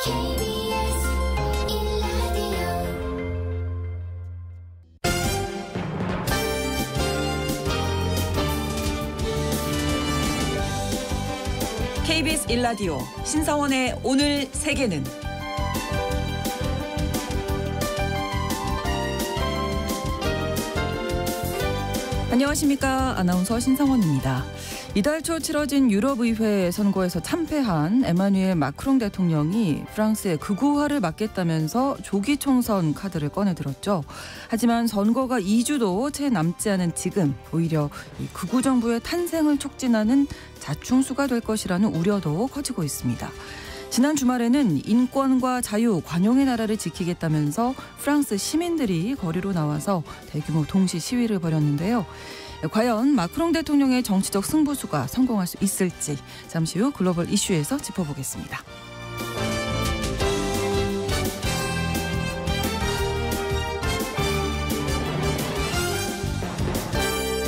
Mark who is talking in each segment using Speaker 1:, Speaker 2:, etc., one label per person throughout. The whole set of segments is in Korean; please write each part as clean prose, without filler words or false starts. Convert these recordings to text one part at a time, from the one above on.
Speaker 1: KBS 1라디오
Speaker 2: KBS 1라디오 신사원의 오늘 세계는 안녕하십니까. 아나운서 신상원입니다. 이달 초 치러진 유럽의회 선거에서 참패한 에마뉘엘 마크롱 대통령이 프랑스의 극우화를 막겠다면서 조기 총선 카드를 꺼내들었죠. 하지만 선거가 2주도 채 남지 않은 지금 오히려 이 극우 정부의 탄생을 촉진하는 자충수가 될 것이라는 우려도 커지고 있습니다. 지난 주말에는 인권과 자유, 관용의 나라를 지키겠다면서 프랑스 시민들이 거리로 나와서 대규모 동시 시위를 벌였는데요. 과연 마크롱 대통령의 정치적 승부수가 성공할 수 있을지 잠시 후 글로벌 이슈에서 짚어보겠습니다.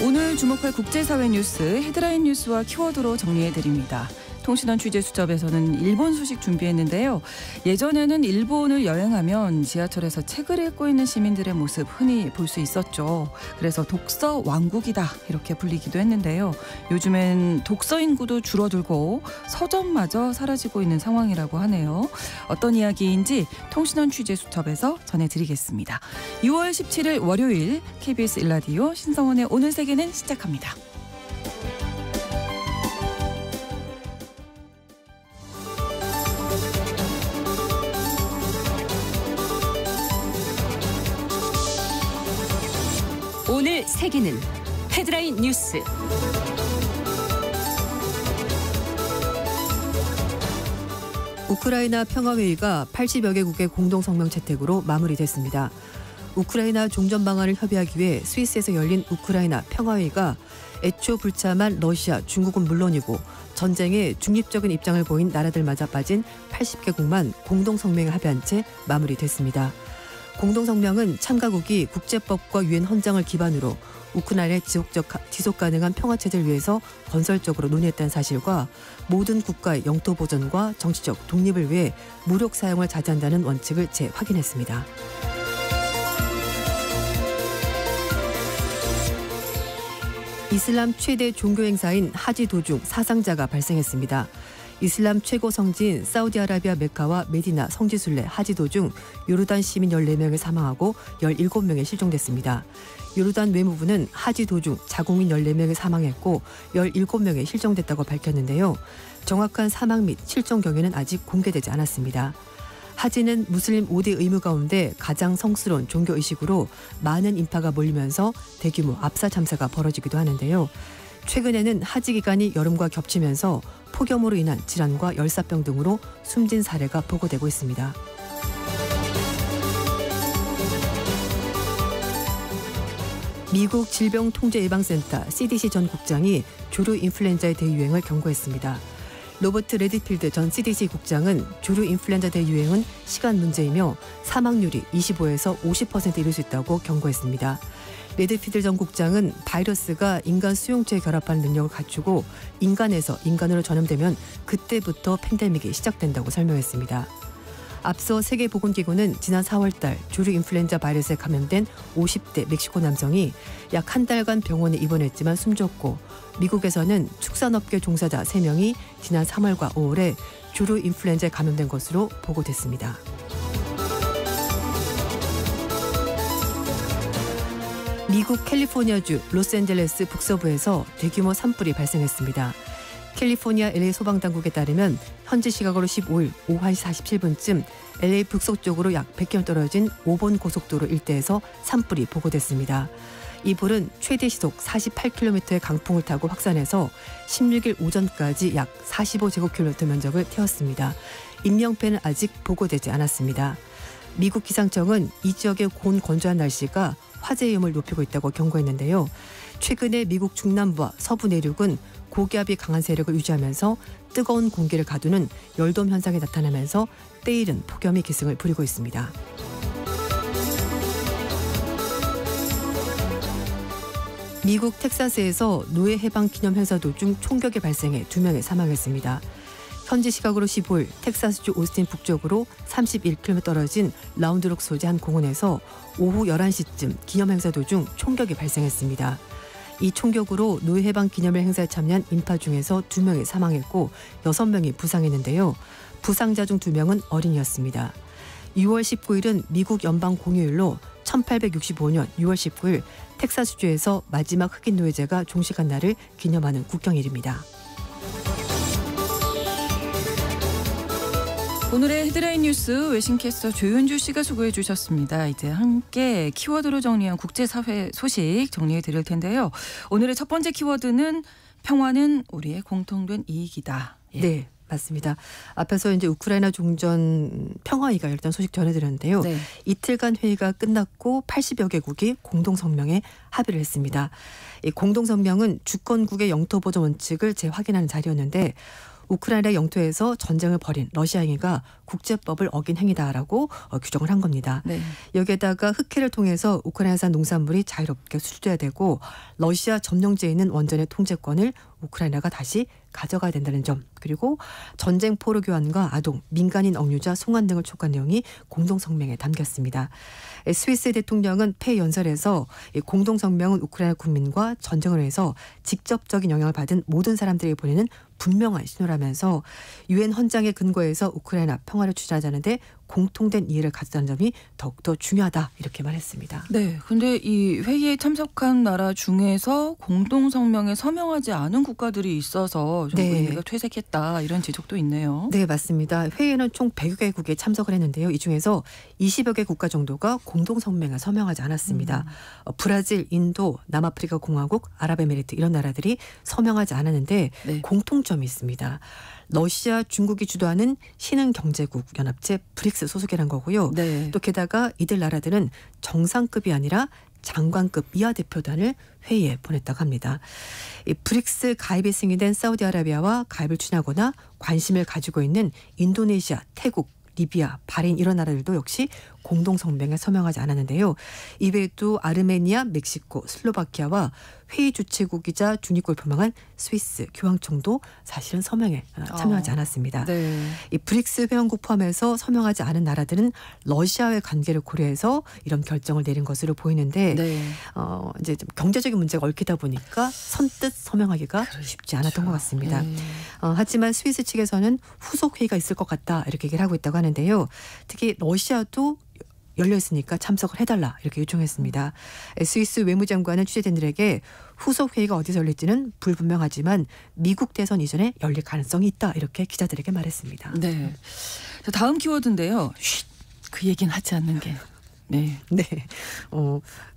Speaker 2: 오늘 주목할 국제사회 뉴스 헤드라인 뉴스와 키워드로 정리해드립니다. 통신원 취재수첩에서는 일본 소식 준비했는데요. 예전에는 일본을 여행하면 지하철에서 책을 읽고 있는 시민들의 모습 흔히 볼 수 있었죠. 그래서 독서 왕국이다 이렇게 불리기도 했는데요. 요즘엔 독서 인구도 줄어들고 서점마저 사라지고 있는 상황이라고 하네요. 어떤 이야기인지 통신원 취재수첩에서 전해드리겠습니다. 6월 17일 월요일 KBS 1라디오 신성원의 오늘 세계는 시작합니다. 오늘 세계는 헤드라인 뉴스.
Speaker 3: 우크라이나 평화회의가 80여 개국의 공동성명 채택으로 마무리됐습니다. 우크라이나 종전 방안을 협의하기 위해 스위스에서 열린 우크라이나 평화회의가 애초 불참한 러시아, 중국은 물론이고 전쟁에 중립적인 입장을 보인 나라들마저 빠진 80개국만 공동성명에 합의한 채 마무리됐습니다. 공동성명은 참가국이 국제법과 유엔 헌장을 기반으로 우크라이나의 지속 가능한 평화체제를 위해서 건설적으로 논의했다는 사실과 모든 국가의 영토 보전과 정치적 독립을 위해 무력 사용을 자제한다는 원칙을 재확인했습니다. 이슬람 최대 종교 행사인 하지 도중 사상자가 발생했습니다. 이슬람 최고 성지인 사우디아라비아 메카와 메디나 성지순례 하지 도중 요르단 시민 14명이 사망하고 17명이 실종됐습니다. 요르단 외무부는 하지 도중 자국민 14명이 사망했고 17명이 실종됐다고 밝혔는데요. 정확한 사망 및 실종 경위는 아직 공개되지 않았습니다. 하지는 무슬림 5대 의무 가운데 가장 성스러운 종교의식으로 많은 인파가 몰리면서 대규모 압사 참사가 벌어지기도 하는데요. 최근에는 하지 기간이 여름과 겹치면서 폭염으로 인한 질환과 열사병 등으로 숨진 사례가 보고되고 있습니다. 미국 질병통제예방센터 CDC 전 국장이 조류 인플루엔자의 대유행을 경고했습니다. 로버트 레드필드 전 CDC 국장은 조류 인플루엔자 대유행은 시간 문제이며 사망률이 25에서 50% 이를 수 있다고 경고했습니다. 레드필드 전 국장은 바이러스가 인간 수용체에 결합하는 능력을 갖추고 인간에서 인간으로 전염되면 그때부터 팬데믹이 시작된다고 설명했습니다. 앞서 세계보건기구는 지난 4월달 조류 인플루엔자 바이러스에 감염된 50대 멕시코 남성이 약 한 달간 병원에 입원했지만 숨졌고 미국에서는 축산업계 종사자 3명이 지난 3월과 5월에 조류 인플루엔자에 감염된 것으로 보고됐습니다. 미국 캘리포니아주 로스앤젤레스 북서부에서 대규모 산불이 발생했습니다. 캘리포니아 LA 소방당국에 따르면 현지 시각으로 15일 오후 1시 47분쯤 LA 북서쪽으로 약 100km 떨어진 5번 고속도로 일대에서 산불이 보고됐습니다. 이 불은 최대 시속 48km의 강풍을 타고 확산해서 16일 오전까지 약 45제곱킬로미터 면적을 태웠습니다. 인명피해는 아직 보고되지 않았습니다. 미국 기상청은 이 지역의 고온 건조한 날씨가 화재 위험을 높이고 있다고 경고했는데요. 최근에 미국 중남부와 서부 내륙은 고기압이 강한 세력을 유지하면서 뜨거운 공기를 가두는 열돔 현상이 나타나면서 때이른 폭염이 기승을 부리고 있습니다. 미국 텍사스에서 노예 해방 기념 행사 도중 총격이 발생해 2명이 사망했습니다. 현지 시각으로 15일 텍사스주 오스틴 북쪽으로 31km 떨어진 라운드록 소재 한 공원에서 오후 11시쯤 기념행사 도중 총격이 발생했습니다. 이 총격으로 노예해방 기념일 행사에 참여한 인파 중에서 2명이 사망했고 6명이 부상했는데요. 부상자 중 2명은 어린이였습니다. 6월 19일은 미국 연방 공휴일로 1865년 6월 19일 텍사스주에서 마지막 흑인 노예제가 종식한 날을 기념하는 국경일입니다.
Speaker 2: 오늘의 헤드라인 뉴스 외신캐스터 조윤주 씨가 소개해 주셨습니다. 이제 함께 키워드로 정리한 국제사회 소식 정리해 드릴 텐데요. 오늘의 첫 번째 키워드는 평화는 우리의 공통된 이익이다. 예.
Speaker 3: 네. 맞습니다. 앞에서 이제 우크라이나 종전 평화회의가 일단 소식 전해드렸는데요.
Speaker 2: 네.
Speaker 3: 이틀간 회의가 끝났고 80여 개국이 공동성명에 합의를 했습니다. 이 공동성명은 주권국의 영토 보존 원칙을 재확인하는 자리였는데 우크라이나 영토에서 전쟁을 벌인 러시아 행위가 국제법을 어긴 행위다라고 규정을 한 겁니다.
Speaker 2: 네.
Speaker 3: 여기에다가 흑해를 통해서 우크라이나산 농산물이 자유롭게 수출돼야 되고 러시아 점령지에 있는 원전의 통제권을 우크라이나가 다시 가져가야 된다는 점, 그리고 전쟁 포로 교환과 아동, 민간인 억류자 송환 등을 촉구한 내용이 공동성명에 담겼습니다. 스위스 대통령은 폐 연설에서 공동성명은 우크라이나 국민과 전쟁을 해서 직접적인 영향을 받은 모든 사람들에게 보내는 분명한 신호라면서 유엔 헌장의 근거에서 우크라이나 평화를 추진하자는데 공통된 이해를 가졌다는 점이 더욱더 중요하다 이렇게 말했습니다.
Speaker 2: 네, 근데 이 회의에 참석한 나라 중에서 공동성명에 서명하지 않은 국가들이 있어서 좀
Speaker 3: 네.
Speaker 2: 의미가 퇴색했다 이런 지적도 있네요.
Speaker 3: 네, 맞습니다. 회의에는 총 100여 개국이 참석을 했는데요. 이 중에서 20여 개 국가 정도가 공동성명에 서명하지 않았습니다. 브라질, 인도, 남아프리카 공화국, 아랍에미리트 이런 나라들이 서명하지 않았는데
Speaker 2: 네.
Speaker 3: 공통점이 있습니다. 러시아, 중국이 주도하는 신흥경제국 연합체 브릭스 소속이란 거고요.
Speaker 2: 네.
Speaker 3: 또 게다가 이들 나라들은 정상급이 아니라 장관급 이하 대표단을 회의에 보냈다고 합니다. 이 브릭스 가입이 승인된 사우디아라비아와 가입을 추진하거나 관심을 가지고 있는 인도네시아, 태국, 리비아, 바레인 이런 나라들도 역시 공동성명에 서명하지 않았는데요. 이외에도 아르메니아, 멕시코, 슬로바키아와 회의 주최국이자 중립국을 표명한 스위스, 교황청도 사실은 서명에 참여하지 않았습니다.
Speaker 2: 네.
Speaker 3: 이 브릭스 회원국 포함해서 서명하지 않은 나라들은 러시아와의 관계를 고려해서 이런 결정을 내린 것으로 보이는데
Speaker 2: 네.
Speaker 3: 이제 좀 경제적인 문제가 얽히다 보니까 선뜻 서명하기가 쉽지 않았던 것 같습니다.
Speaker 2: 네.
Speaker 3: 하지만 스위스 측에서는 후속 회의가 있을 것 같다 이렇게 얘기를 하고 있다고 하는데요. 특히 러시아도 열려 있으니까 참석을 해달라 이렇게 요청했습니다. 스위스 외무장관은 취재진들에게 후속 회의가 어디서 열릴지는 불분명하지만 미국 대선 이전에 열릴 가능성이 있다 이렇게 기자들에게 말했습니다.
Speaker 2: 네. 자, 다음 키워드인데요. 그 얘기는 하지 않는 게. 네.
Speaker 3: 네.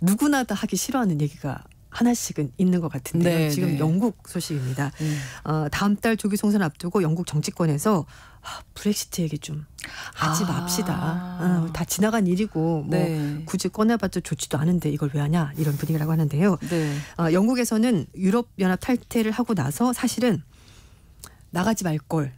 Speaker 3: 누구나 다 하기 싫어하는 얘기가 하나씩은 있는 것 같은데요.
Speaker 2: 네,
Speaker 3: 지금
Speaker 2: 네.
Speaker 3: 영국 소식입니다. 다음 달 조기 총선 앞두고 영국 정치권에서 브렉시트 얘기 좀 하지 맙시다. 다 지나간 일이고 뭐
Speaker 2: 네.
Speaker 3: 굳이 꺼내봤자 좋지도 않은데 이걸 왜 하냐 이런 분위기라고 하는데요.
Speaker 2: 네.
Speaker 3: 영국에서는 유럽연합 탈퇴를 하고 나서 사실은 나가지 말걸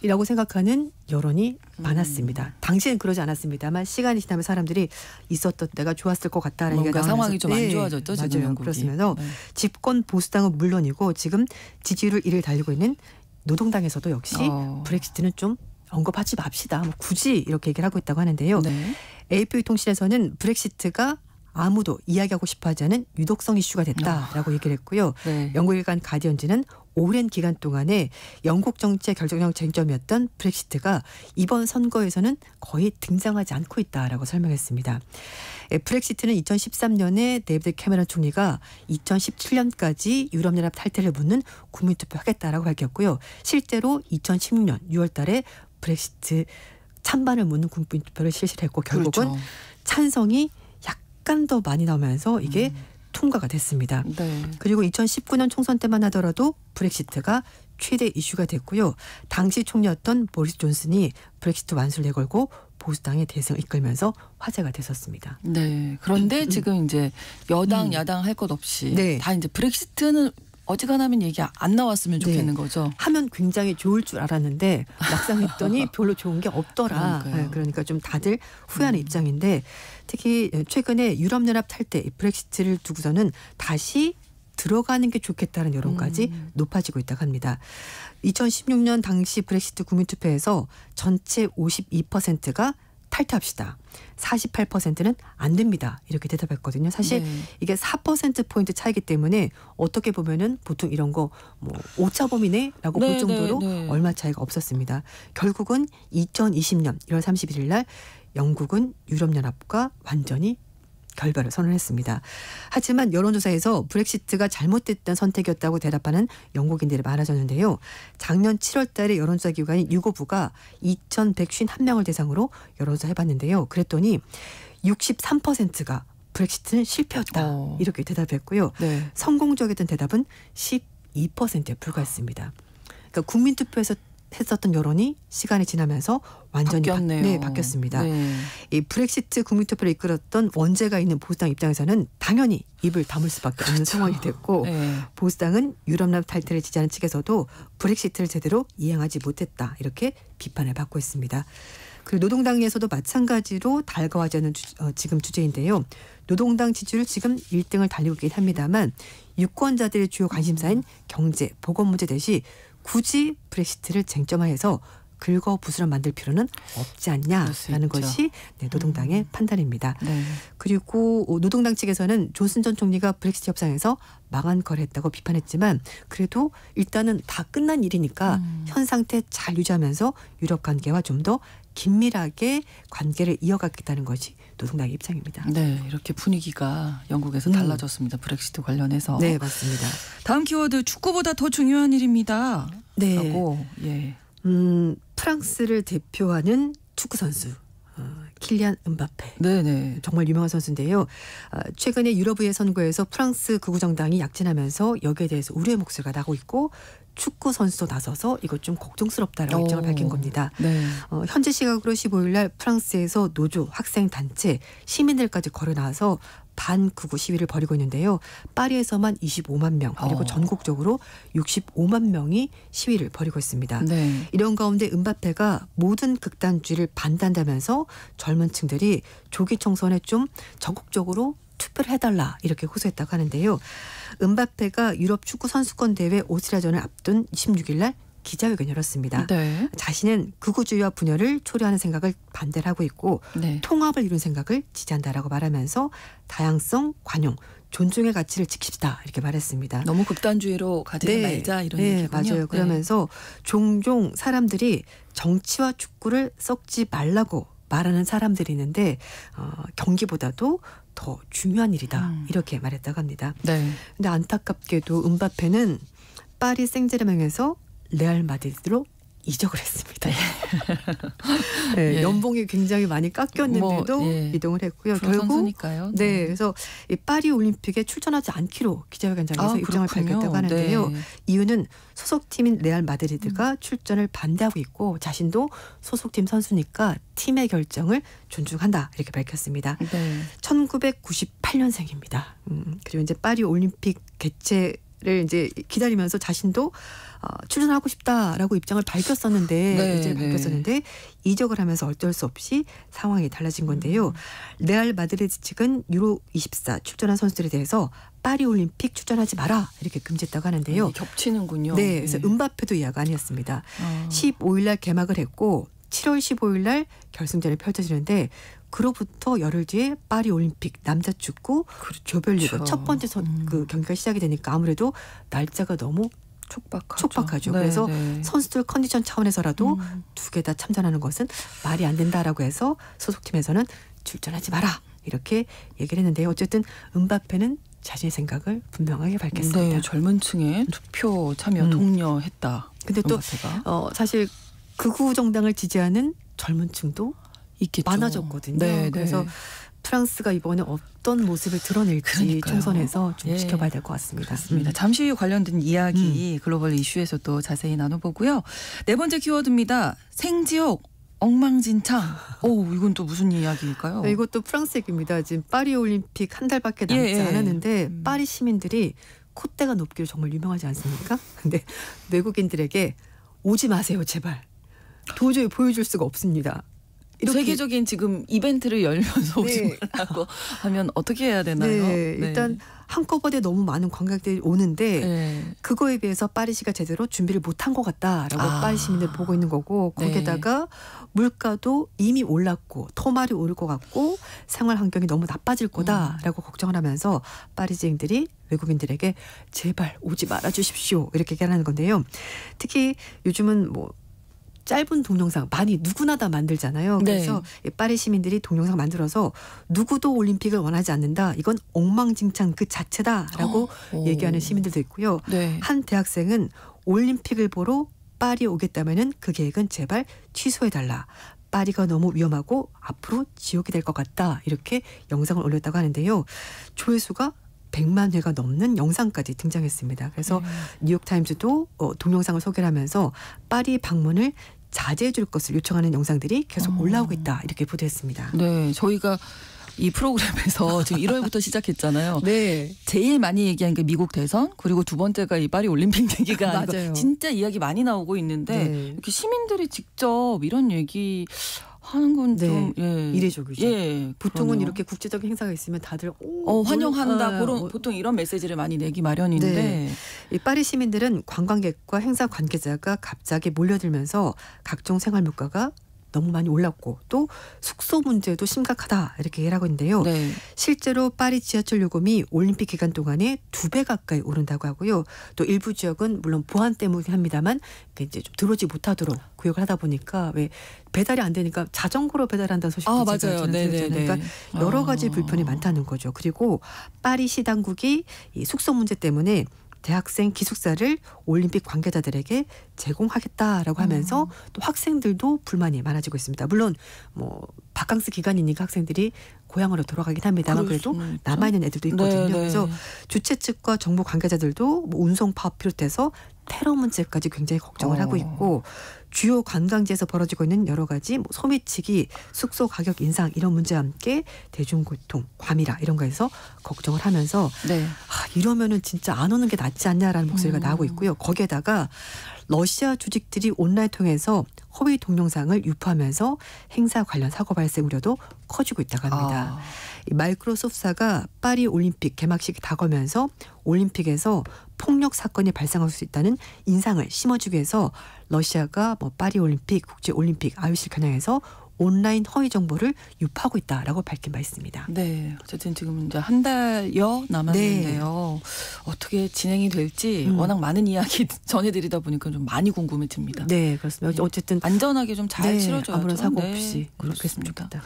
Speaker 3: 이라고 생각하는 여론이 많았습니다. 당시엔 그러지 않았습니다만 시간이 지나면 사람들이 있었던 때가 좋았을 것 같다는
Speaker 2: 뭔가
Speaker 3: 얘기가
Speaker 2: 상황이 좀 안
Speaker 3: 네,
Speaker 2: 좋아졌죠. 지금
Speaker 3: 맞아요.
Speaker 2: 영국이.
Speaker 3: 그렇습니다.
Speaker 2: 네.
Speaker 3: 집권 보수당은 물론이고 지금 지지율 1위를 달리고 있는 노동당에서도 역시 브렉시트는 좀 언급하지 맙시다. 뭐 굳이 이렇게 얘기를 하고 있다고 하는데요.
Speaker 2: 네.
Speaker 3: AP 통신에서는 브렉시트가 아무도 이야기하고 싶어하지 않은 유독성 이슈가 됐다라고 얘기를 했고요.
Speaker 2: 네.
Speaker 3: 영국 일간 가디언지는 오랜 기간 동안에 영국 정치의 결정적 쟁점이었던 브렉시트가 이번 선거에서는 거의 등장하지 않고 있다라고 설명했습니다. 브렉시트는 2013년에 데이비드 캐머런 총리가 2017년까지 유럽연합 탈퇴를 묻는 국민투표하겠다라고 밝혔고요. 실제로 2016년 6월 달에 브렉시트 찬반을 묻는 국민투표를 실시했고 결국은
Speaker 2: 그렇죠.
Speaker 3: 찬성이 약간 더 많이 나오면서 이게 통과가 됐습니다.
Speaker 2: 네.
Speaker 3: 그리고 2019년 총선 때만 하더라도 브렉시트가 최대 이슈가 됐고요. 당시 총리였던 보리스 존슨이 브렉시트 완수를 내걸고 보수당의 대승을 이끌면서 화제가 됐었습니다.
Speaker 2: 네. 그런데 지금 이제 여당, 야당 할 것 없이
Speaker 3: 네.
Speaker 2: 다 이제 브렉시트는 어지간하면 얘기 안 나왔으면 좋겠는
Speaker 3: 네.
Speaker 2: 거죠.
Speaker 3: 하면 굉장히 좋을 줄 알았는데 막상 했더니 별로 좋은 게 없더라.
Speaker 2: 그러니까요.
Speaker 3: 그러니까 좀 다들 후회하는 입장인데 특히 최근에 유럽연합 탈퇴 브렉시트를 두고서는 다시 들어가는 게 좋겠다는 여론까지 높아지고 있다고 합니다. 2016년 당시 브렉시트 국민투표에서 전체 52%가 탈퇴합시다. 48%는 안 됩니다. 이렇게 대답했거든요. 사실 이게 4%포인트 차이기 때문에 어떻게 보면은 보통 이런 거 뭐 오차범위네라고 볼 정도로 얼마 차이가 없었습니다. 결국은 2020년 1월 31일 날 영국은 유럽연합과 완전히 결별을 선언했습니다. 하지만 여론조사에서 브렉시트가 잘못됐던 선택이었다고 대답하는 영국인들이 많아졌는데요. 작년 7월 달에 여론조사 기관인 유고부가 2,151명을 대상으로 여론조사 해봤는데요. 그랬더니 63%가 브렉시트는 실패였다. 이렇게 대답했고요. 성공적이었던 대답은 12%에 불과했습니다. 그러니까 국민투표에서 했었던 여론이 시간이 지나면서 완전히 바뀌었습니다. 이 브렉시트 국민투표를 이끌었던 원죄가 있는 보수당 입장에서는 당연히 입을 다물 수밖에 없는 상황이 됐고 보수당은 유럽연합 탈퇴를 지지하는 측에서도 브렉시트를 제대로 이행하지 못했다. 이렇게 비판을 받고 있습니다. 그리고 노동당에서도 마찬가지로 달가워하지 않는 지금 주제인데요. 노동당 지지율 지금 1등을 달리고 있긴 합니다만 유권자들의 주요 관심사인 경제, 보건 문제 대신 굳이 브렉시트를 쟁점화해서 긁어부스럼 만들 필요는 없지 않냐라는 것이 노동당의 판단입니다. 그리고 노동당 측에서는 존슨 전 총리가 브렉시트 협상에서 망한 걸 했다고 비판했지만 그래도 일단은 다 끝난 일이니까 현 상태 잘 유지하면서 유럽 관계와 좀 더 긴밀하게 관계를 이어가겠다는 것이 노동당의 입장입니다.
Speaker 2: 네, 이렇게 분위기가 영국에서 달라졌습니다. 브렉시트 관련해서.
Speaker 3: 네, 맞습니다.
Speaker 2: 다음 키워드 축구보다 더 중요한 일입니다.
Speaker 3: 네.
Speaker 2: 라고,
Speaker 3: 프랑스를 대표하는 축구 선수 킬리안 음바페.
Speaker 2: 네네.
Speaker 3: 정말 유명한 선수인데요. 최근에 유럽의회 선거에서 프랑스 극우 정당이 약진하면서 여기에 대해서 우려의 목소리가 나고 있고 축구 선수도 나서서 이거 좀 걱정스럽다라고 입장을 밝힌 겁니다. 현지 시각으로 15일 날 프랑스에서 노조, 학생 단체, 시민들까지 걸어 나와서 반극우 시위를 벌이고 있는데요. 파리에서만 25만 명 그리고 전국적으로 65만 명이 시위를 벌이고 있습니다. 이런 가운데 음바페가 모든 극단주의를 반대한다면서 젊은 층들이 조기 총선에 좀 적극적으로 투표를 해달라 이렇게 호소했다고 하는데요. 음바페가 유럽 축구 선수권 대회 오스트리아전을 앞둔 26일 날 기자회견을 열었습니다. 자신은 극우주의와 분열을 초래하는 생각을 반대를 하고 있고 통합을 이룬 생각을 지지한다라고 말하면서 다양성, 관용, 존중의 가치를 지킵시다 이렇게 말했습니다.
Speaker 2: 너무 극단주의로 가지 말자 이런 얘기군요.
Speaker 3: 맞아요. 그러면서 종종 사람들이 정치와 축구를 섞지 말라고 말하는 사람들이 있는데 경기보다도 더 중요한 일이다 이렇게 말했다고 합니다. 근데 안타깝게도 음바페는 파리 생제르맹에서 레알 마드리드로 이적을 했습니다. 연봉이 굉장히 많이 깎였는데도 이동을 했고요. 결국
Speaker 2: 선수니까요.
Speaker 3: 그래서 이 파리 올림픽에 출전하지 않기로 기자회견장에서 입장을 밝혔다고 하는데요. 이유는 소속팀인 레알 마드리드가 출전을 반대하고 있고 자신도 소속팀 선수니까 팀의 결정을 존중한다 이렇게 밝혔습니다. 1998년생입니다. 그리고 이제 파리 올림픽 개최를 이제 기다리면서 자신도 출전하고 싶다라고 입장을 밝혔었는데 이적을 하면서 어쩔 수 없이 상황이 달라진 건데요. 레알 마드리드 측은 유로 24 출전한 선수들에 대해서 파리 올림픽 출전하지 마라 이렇게 금지했다고 하는데요.
Speaker 2: 겹치는군요.
Speaker 3: 그래서 음바페도 이해가 아니었습니다. 15일 날 개막을 했고 7월 15일 날 결승전이 펼쳐지는데 그로부터 열흘 뒤에 파리 올림픽 남자 축구 조별리그 첫 번째 그 경기가 시작이 되니까 아무래도 날짜가 너무 촉박하죠. 그래서 선수들 컨디션 차원에서라도 두 개 다 참전하는 것은 말이 안 된다라고 해서 소속팀에서는 출전하지 마라 이렇게 얘기를 했는데요. 어쨌든 음바페는 자신의 생각을 분명하게 밝혔습니다.
Speaker 2: 젊은 층의 투표 참여 독려했다.
Speaker 3: 근데 또 사실 극우 정당을 지지하는 젊은 층도 있겠죠. 많아졌거든요. 그래서 프랑스가 이번에 어떤 모습을 드러낼지 총선에서 좀 지켜봐야 될 것 같습니다.
Speaker 2: 그렇습니다. 잠시 후 관련된 이야기 글로벌 이슈에서도 자세히 나눠보고요. 네 번째 키워드입니다. 생지옥 엉망진창. 이건 또 무슨 이야기일까요?
Speaker 3: 이것도 프랑스 얘기입니다. 지금 파리 올림픽 한 달밖에 남지 않았는데 파리 시민들이 콧대가 높기로 정말 유명하지 않습니까? 근데 외국인들에게 오지 마세요 제발. 도저히 보여줄 수가 없습니다. 이렇게
Speaker 2: 세계적인 지금 이벤트를 열면서 오지
Speaker 3: 네.
Speaker 2: 말라고 하면 어떻게 해야 되나요?
Speaker 3: 네, 일단 한꺼번에 너무 많은 관광객들이 오는데
Speaker 2: 네.
Speaker 3: 그거에 비해서 파리시가 제대로 준비를 못한 것 같다라고
Speaker 2: 아.
Speaker 3: 파리 시민들 보고 있는 거고
Speaker 2: 네.
Speaker 3: 거기에다가 물가도 이미 올랐고 토말이 오를 것 같고 생활 환경이 너무 나빠질 거다라고 걱정을 하면서 파리지인들이 외국인들에게 제발 오지 말아 주십시오 이렇게 얘기하는 건데요. 특히 요즘은 뭐 짧은 동영상 많이 누구나 다 만들잖아요. 그래서
Speaker 2: 네.
Speaker 3: 파리 시민들이 동영상 만들어서 누구도 올림픽을 원하지 않는다. 이건 엉망진창 그 자체다라고 얘기하는 시민들도 있고요.
Speaker 2: 네.
Speaker 3: 한 대학생은 올림픽을 보러 파리 오겠다면은 그 계획은 제발 취소해달라. 파리가 너무 위험하고 앞으로 지옥이 될 것 같다. 이렇게 영상을 올렸다고 하는데요. 조회수가 100만 회가 넘는 영상까지 등장했습니다. 그래서 뉴욕타임즈도 동영상을 소개를 하면서 파리 방문을 자제해 줄 것을 요청하는 영상들이 계속 올라오고 있다. 이렇게 보도했습니다.
Speaker 2: 네, 저희가 이 프로그램에서 지금 1월부터 시작했잖아요.
Speaker 3: 네.
Speaker 2: 제일 많이 얘기한 게 미국 대선 그리고 두 번째가 이 파리 올림픽 얘기가
Speaker 3: 맞아요.
Speaker 2: 진짜 이야기 많이 나오고 있는데
Speaker 3: 네.
Speaker 2: 이렇게 시민들이 직접 이런 얘기 하는 건 좀
Speaker 3: 네. 이례적이죠.
Speaker 2: 예,
Speaker 3: 보통은
Speaker 2: 그러네요.
Speaker 3: 이렇게 국제적인 행사가 있으면 다들
Speaker 2: 환영한다. 보통 이런 메시지를 많이 내기 마련인데
Speaker 3: 네. 이 파리 시민들은 관광객과 행사 관계자가 갑자기 몰려들면서 각종 생활 물가가 너무 많이 올랐고 또 숙소 문제도 심각하다 이렇게 얘기를 하고 있는데요.
Speaker 2: 네.
Speaker 3: 실제로 파리 지하철 요금이 올림픽 기간 동안에 2배 가까이 오른다고 하고요. 또 일부 지역은 물론 보안 때문이긴 합니다만 이제 좀 들어오지 못하도록 구역을 하다 보니까 왜 배달이 안 되니까 자전거로 배달한다는 소식도
Speaker 2: 맞아요. 네네네.
Speaker 3: 그러니까 여러 가지 불편이 많다는 거죠. 그리고 파리시 당국이 이 숙소 문제 때문에 대학생 기숙사를 올림픽 관계자들에게 제공하겠다라고 하면서 또 학생들도 불만이 많아지고 있습니다. 물론 뭐 바캉스 기간이니까 학생들이 고향으로 돌아가긴 합니다만 그래도 남아있는 애들도 있거든요.
Speaker 2: 네네.
Speaker 3: 그래서 주최 측과 정부 관계자들도 뭐 운송 파업 비롯해서 테러 문제까지 굉장히 걱정을 하고 있고 주요 관광지에서 벌어지고 있는 여러 가지 뭐 소매치기, 숙소 가격 인상 이런 문제와 함께 대중교통, 과밀화 이런 거에서 걱정을 하면서
Speaker 2: 네.
Speaker 3: 이러면은 진짜 안 오는 게 낫지 않냐라는 목소리가 나오고 있고요. 거기에다가 러시아 조직들이 온라인 통해서 허위 동영상을 유포하면서 행사 관련 사고 발생 우려도 커지고 있다고 합니다. 이 마이크로소프트사가 파리 올림픽 개막식이 다가오면서 올림픽에서 폭력 사건이 발생할 수 있다는 인상을 심어주기 위해서 러시아가 뭐 파리 올림픽, 국제 올림픽, IOC를 겨냥해서 온라인 허위 정보를 유포하고 있다라고 밝힌 바 있습니다.
Speaker 2: 네, 어쨌든 지금 이제 한 달여 남았는데요. 어떻게 진행이 될지 워낙 많은 이야기 전해드리다 보니까 좀 많이 궁금해집니다.
Speaker 3: 네, 그렇습니다. 어쨌든
Speaker 2: 안전하게 좀 잘 치러줘야죠.
Speaker 3: 아무런 사고
Speaker 2: 네,
Speaker 3: 없이 그렇겠으면
Speaker 2: 그렇습니다.
Speaker 3: 좋겠다.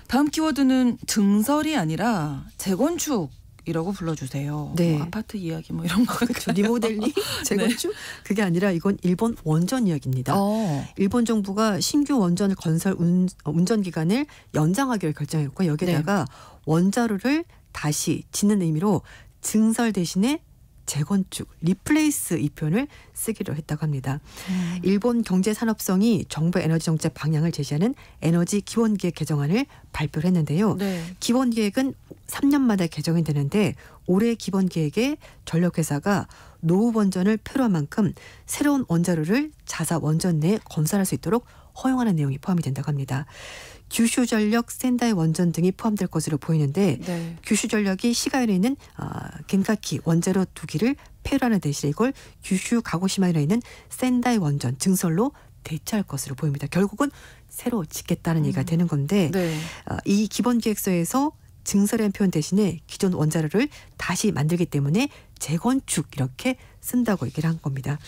Speaker 2: 다음 키워드는 증설이 아니라 재건축이라고 불러주세요.
Speaker 3: 네.
Speaker 2: 뭐 아파트 이야기 뭐 이런 거.
Speaker 3: 그렇죠. 리모델링, 재건축 그게 아니라 이건 일본 원전 이야기입니다. 일본 정부가 신규 원전 건설 운전 기간을 연장하기로 결정했고 여기다가 원자로를 다시 짓는 의미로 증설 대신에 재건축, 리플레이스 이 표현을 쓰기로 했다고 합니다. 일본 경제산업성이 정부 에너지 정책 방향을 제시하는 에너지 기본계획 개정안을 발표를 했는데요.
Speaker 2: 네.
Speaker 3: 기본계획은 3년마다 개정이 되는데 올해 기본계획에 전력회사가 노후 원전을 폐로한 만큼 새로운 원자로를 자사 원전 내에 건설할 수 있도록 허용하는 내용이 포함이 된다고 합니다. 규슈전력, 센다이 원전 등이 포함될 것으로 보이는데
Speaker 2: 네.
Speaker 3: 규슈전력이 시가현에 있는 겐카키 원자로 2기를 폐로하는 대신에 이걸 규슈 가고시마에 있는 센다이 원전 증설로 대체할 것으로 보입니다. 결국은 새로 짓겠다는 얘기가 되는 건데
Speaker 2: 네.
Speaker 3: 이 기본계획서에서 증설이라는 표현 대신에 기존 원자로를 다시 만들기 때문에 재건축 이렇게 쓴다고 얘기를 한 겁니다.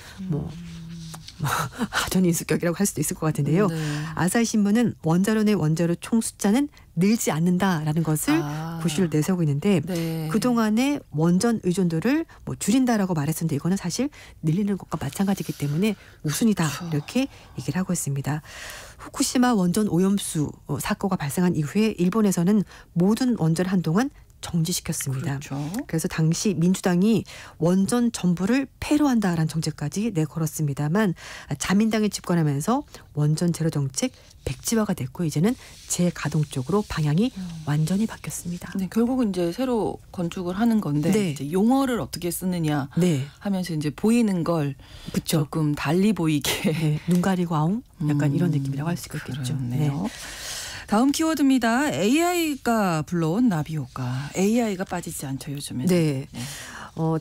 Speaker 3: 하전인수격이라고 할 수도 있을 것 같은데요.
Speaker 2: 네.
Speaker 3: 아사히 신문은 원자로 내 원자로 총 숫자는 늘지 않는다라는 것을 구실을 내세우고 있는데
Speaker 2: 네.
Speaker 3: 그동안의 원전 의존도를 뭐 줄인다라고 말했었는데 이거는 사실 늘리는 것과 마찬가지이기 때문에 우순이다 이렇게 얘기를 하고 있습니다. 후쿠시마 원전 오염수 사고가 발생한 이후에 일본에서는 모든 원전 한동안 정지시켰습니다.
Speaker 2: 그렇죠.
Speaker 3: 그래서 당시 민주당이 원전 전부를 폐로 한다라는 정책까지 내걸었습니다만 자민당이 집권하면서 원전 제로 정책 백지화가 됐고 이제는 재가동 쪽으로 방향이 완전히 바뀌었습니다.
Speaker 2: 네, 결국은 이제 새로 건축을 하는 건데
Speaker 3: 네.
Speaker 2: 이제 용어를 어떻게 쓰느냐
Speaker 3: 네.
Speaker 2: 하면서 이제 보이는 걸
Speaker 3: 그쵸.
Speaker 2: 조금 달리 보이게
Speaker 3: 네. 눈 가리고 아웅 약간 이런 느낌이라고 할 수 있겠죠.
Speaker 2: 그렇네요.
Speaker 3: 네.
Speaker 2: 다음 키워드입니다. AI가 불러온 나비 효과. AI가 빠지지 않죠 요즘에.
Speaker 3: 네.
Speaker 2: 네.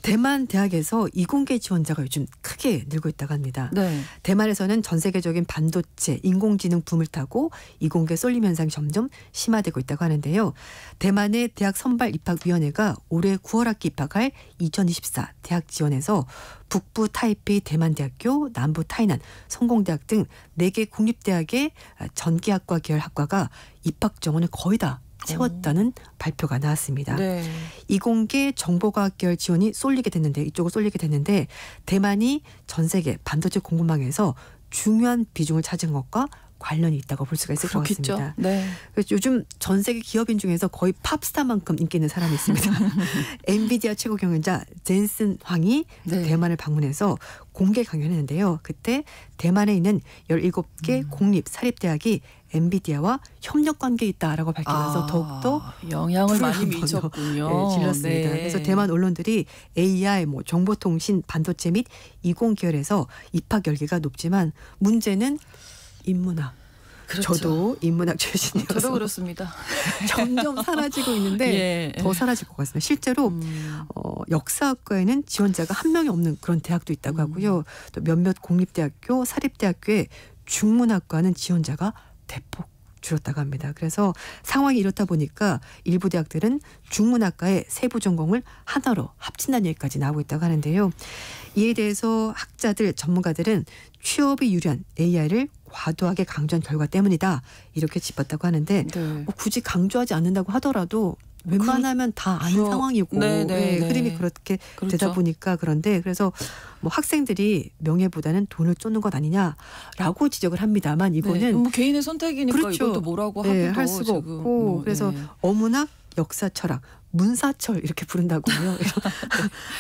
Speaker 3: 대만 대학에서 이공계 지원자가 요즘 크게 늘고 있다고 합니다.
Speaker 2: 네.
Speaker 3: 대만에서는 전 세계적인 반도체, 인공지능 붐을 타고 이공계 쏠림 현상이 점점 심화되고 있다고 하는데요. 대만의 대학 선발 입학위원회가 올해 9월 학기 입학할 2024 대학 지원에서 북부 타이페이 대만대학교, 남부 타이난, 성공대학 등 4개 국립대학의 전기학과 계열 학과가 입학 정원을 거의 다 채웠다는 발표가 나왔습니다.
Speaker 2: 네.
Speaker 3: 이공계 정보과학 계열 지원이 이쪽으로 쏠리게 됐는데 대만이 전 세계 반도체 공급망에서 중요한 비중을 차지한 것과 관련이 있다고 볼 수가 있을
Speaker 2: 그렇겠죠.
Speaker 3: 것 같습니다.
Speaker 2: 네.
Speaker 3: 그래서 요즘 전 세계 기업인 중에서 거의 팝스타만큼 인기 있는 사람이 있습니다. 엔비디아 최고 경영자 젠슨 황이
Speaker 2: 네.
Speaker 3: 대만을 방문해서 공개 강연했는데요. 그때 대만에 있는 17개 공립 사립대학이 엔비디아와 협력 관계에 있다라고 밝히면서 더욱더
Speaker 2: 영향을 많이
Speaker 3: 불을 한번
Speaker 2: 미쳤군요.
Speaker 3: 네, 질렀습니다.
Speaker 2: 네.
Speaker 3: 그래서 대만 언론들이 AI, 정보통신, 반도체 및 이공 계열에서 입학 열기가 높지만 문제는 인문학.
Speaker 2: 그렇죠.
Speaker 3: 저도 인문학 출신이어서
Speaker 2: 저도 그렇습니다.
Speaker 3: 점점 사라지고 있는데
Speaker 2: 예.
Speaker 3: 더 사라질 것 같습니다. 실제로 역사학과에는 지원자가 한 명이 없는 그런 대학도 있다고 하고요. 또 몇몇 공립대학교, 사립대학교의 중문학과는 지원자가 대폭 줄었다고 합니다. 그래서 상황이 이렇다 보니까 일부 대학들은 중문학과의 세부 전공을 하나로 합친다는 얘기까지 나오고 있다고 하는데요. 이에 대해서 학자들, 전문가들은 취업이 유리한 AI를 과도하게 강조한 결과 때문이다. 이렇게 짚었다고 하는데
Speaker 2: 네.
Speaker 3: 굳이 강조하지 않는다고 하더라도 웬만하면 다 아는 상황이고 흐름이 그렇게
Speaker 2: 그렇죠.
Speaker 3: 되다 보니까 그런데 그래서 학생들이 명예보다는 돈을 쫓는 것 아니냐라고 지적을 합니다만 이거는
Speaker 2: 개인의 선택이니까
Speaker 3: 그렇죠.
Speaker 2: 이것도 뭐라고 하기도
Speaker 3: 할 수가 없고 그래서 어문학, 역사, 철학, 문사철 이렇게 부른다고요.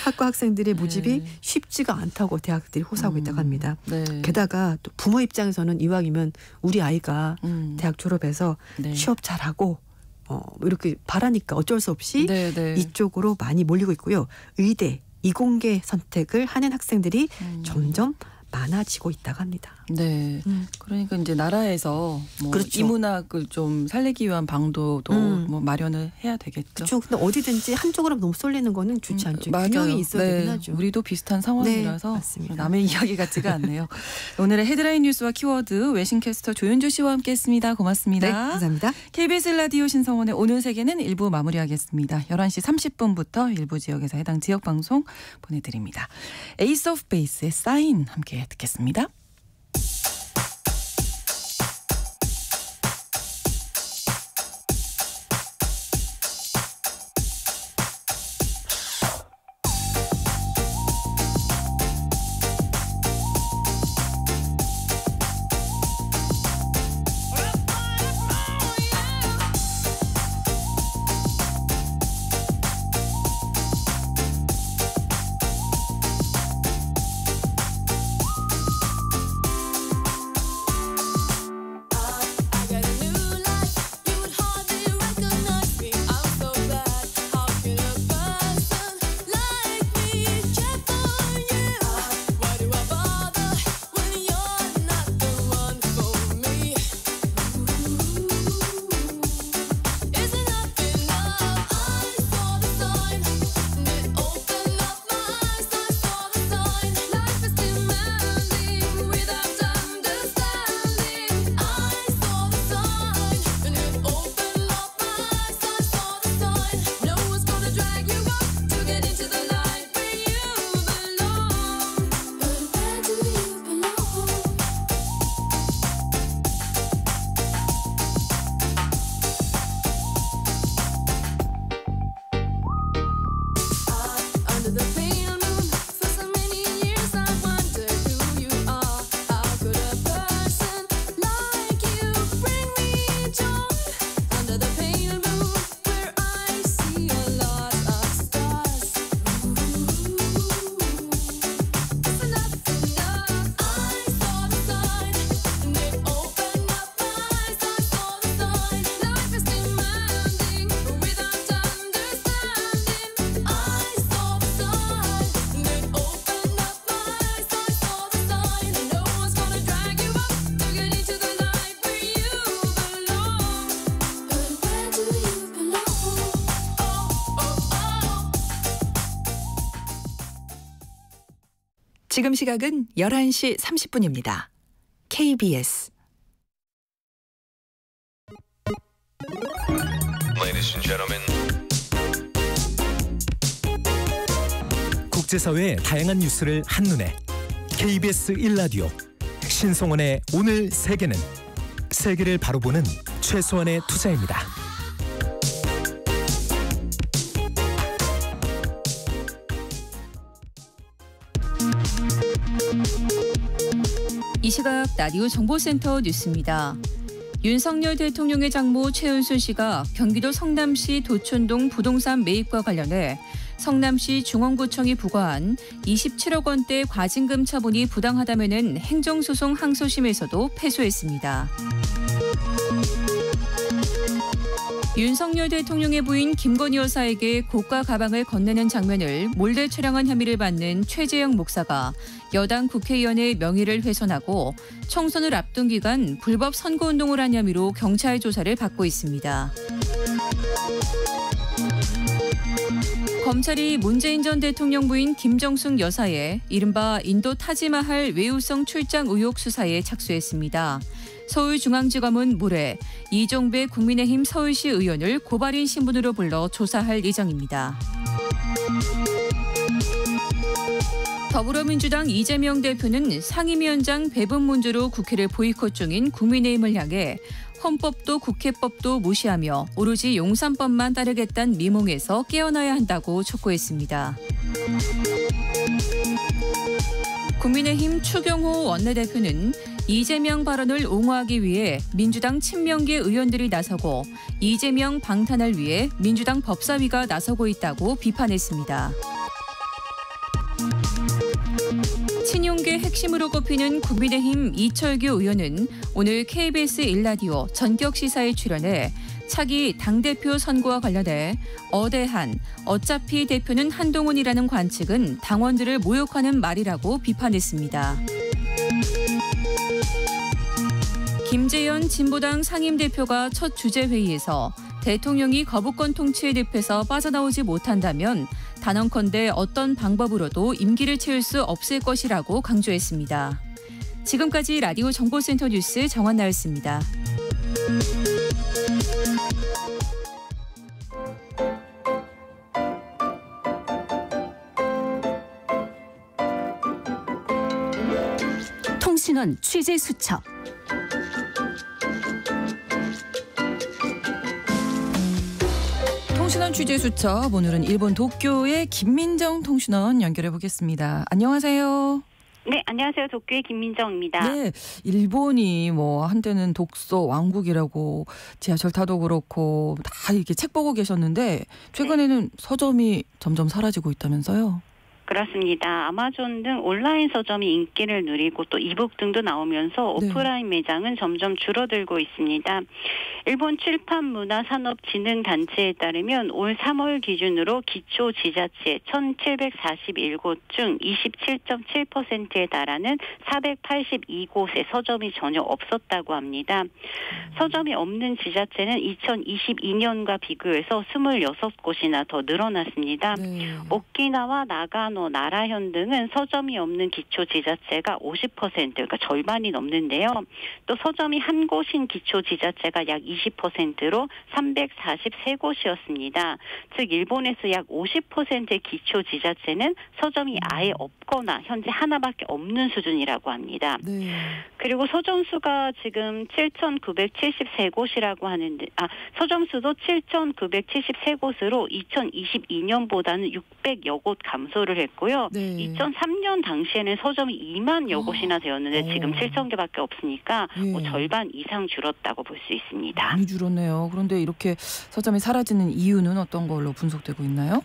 Speaker 3: 학과 학생들의 모집이 쉽지가 않다고 대학들이 호소하고 있다고 합니다.
Speaker 2: 네.
Speaker 3: 게다가 또 부모 입장에서는 이왕이면 우리 아이가 대학 졸업해서 취업 잘하고 이렇게 바라니까 어쩔 수 없이 이쪽으로 많이 몰리고 있고요. 의대, 이공계 선택을 하는 학생들이 점점 많아지고 있다고 합니다.
Speaker 2: 네. 그러니까 이제 나라에서
Speaker 3: 그렇죠.
Speaker 2: 이문학을 좀 살리기 위한 방도도 마련을 해야 되겠죠.
Speaker 3: 그렇죠. 근데 어디든지 한쪽으로 너무 쏠리는 거는 좋지 않죠. 균형이 있어야 되긴 하죠.
Speaker 2: 우리도 비슷한 상황이라서 남의 이야기 같지가 않네요. 오늘의 헤드라인 뉴스와 키워드 외신캐스터 조윤주 씨와 함께했습니다. 고맙습니다.
Speaker 3: 네, 감사합니다.
Speaker 2: KBS 라디오 신성원의 오늘 세계는 1부 마무리하겠습니다. 11시 30분부터 일부 지역에서 해당 지역 방송 보내드립니다. 에이스 오브 베이스의 사인 함께 듣겠습니다.
Speaker 1: 지금 시각은 11시 30분입니다. KBS
Speaker 4: Ladies and gentlemen.
Speaker 5: 국제사회의 다양한 뉴스를 한눈에 KBS 1라디오 신송원의 오늘 세계는 세계를 바로 보는 최소한의 투자입니다.
Speaker 6: 이 시각 라디오 정보센터 뉴스입니다. 윤석열 대통령의 장모 최은순 씨가 경기도 성남시 도촌동 부동산 매입과 관련해 성남시 중원구청이 부과한 27억 원대 과징금 처분이 부당하다면은 행정소송 항소심에서도 패소했습니다. 윤석열 대통령의 부인 김건희 여사에게 고가 가방을 건네는 장면을 몰래 촬영한 혐의를 받는 최재형 목사가 여당 국회의원의 명의를 훼손하고 총선을 앞둔 기간 불법 선거운동을 한 혐의로 경찰 조사를 받고 있습니다. 검찰이 문재인 전 대통령 부인 김정숙 여사의 이른바 인도 타지마할 외유성 출장 의혹 수사에 착수했습니다. 서울중앙지검은 모레 이종배 국민의힘 서울시 의원을 고발인 신분으로 불러 조사할 예정입니다. 더불어민주당 이재명 대표는 상임위원장 배분 문제로 국회를 보이콧 중인 국민의힘을 향해 헌법도 국회법도 무시하며 오로지 용산법만 따르겠다는 미몽에서 깨어나야 한다고 촉구했습니다. 국민의힘 추경호 원내대표는 이재명 발언을 옹호하기 위해 민주당 친명계 의원들이 나서고 이재명 방탄을 위해 민주당 법사위가 나서고 있다고 비판했습니다. 친윤계 핵심으로 꼽히는 국민의힘 이철규 의원은 오늘 KBS 1라디오 전격시사에 출연해 차기 당대표 선거와 관련해 어대한, 어차피 대표는 한동훈이라는 관측은 당원들을 모욕하는 말이라고 비판했습니다. 김재현 진보당 상임대표가 첫 주재회의에서 대통령이 거부권 통치의 늪에서 빠져나오지 못한다면 단언컨대 어떤 방법으로도 임기를 채울 수 없을 것이라고 강조했습니다. 지금까지 라디오 정보센터 뉴스 정한나였습니다.
Speaker 7: 통신원 취재 수첩.
Speaker 2: 통신원 취재 수첩, 오늘은 일본 도쿄의 김민정 통신원 연결해 보겠습니다. 안녕하세요.
Speaker 8: 네, 안녕하세요. 도쿄의 김민정입니다.
Speaker 2: 네, 일본이 뭐 한때는 독서 왕국이라고 지하철 타도 그렇고 다 이렇게 책 보고 계셨는데 최근에는 서점이 점점 사라지고 있다면서요?
Speaker 8: 그렇습니다. 아마존 등 온라인 서점이 인기를 누리고 또 이북 등도 나오면서 오프라인 매장은 점점 줄어들고 있습니다. 일본 칠판문화산업진흥단체에 따르면 올 3월 기준으로 기초지자체 1,741곳 중 27.7%에 달하는 482곳의 서점이 전혀 없었다고 합니다. 서점이 없는 지자체는 2022년과 비교해서 26곳이나 더 늘어났습니다. 네. 오키나와 나가노, 나라현 등은 서점이 없는 기초지자체가 50%, 그러니까 절반이 넘는데요. 또 서점이 한 곳인 기초지자체가 약 20%로 343곳이었습니다. 즉 일본에서 약 50%의 기초지자체는 서점이 아예 없거나 현재 하나밖에 없는 수준이라고 합니다. 네. 그리고 서점 수가 지금 7,973곳이라고 하는데, 서점 수도 7,973곳으로 2022년보다는 600여 곳 감소를 했고요. 네. 2003년 당시에는 서점이 2만여 곳이나 되었는데 지금 7,000개밖에 없으니까 뭐 절반 이상 줄었다고 볼 수 있습니다.
Speaker 2: 많이 줄었네요. 그런데 이렇게 서점이 사라지는 이유는 어떤 걸로 분석되고 있나요?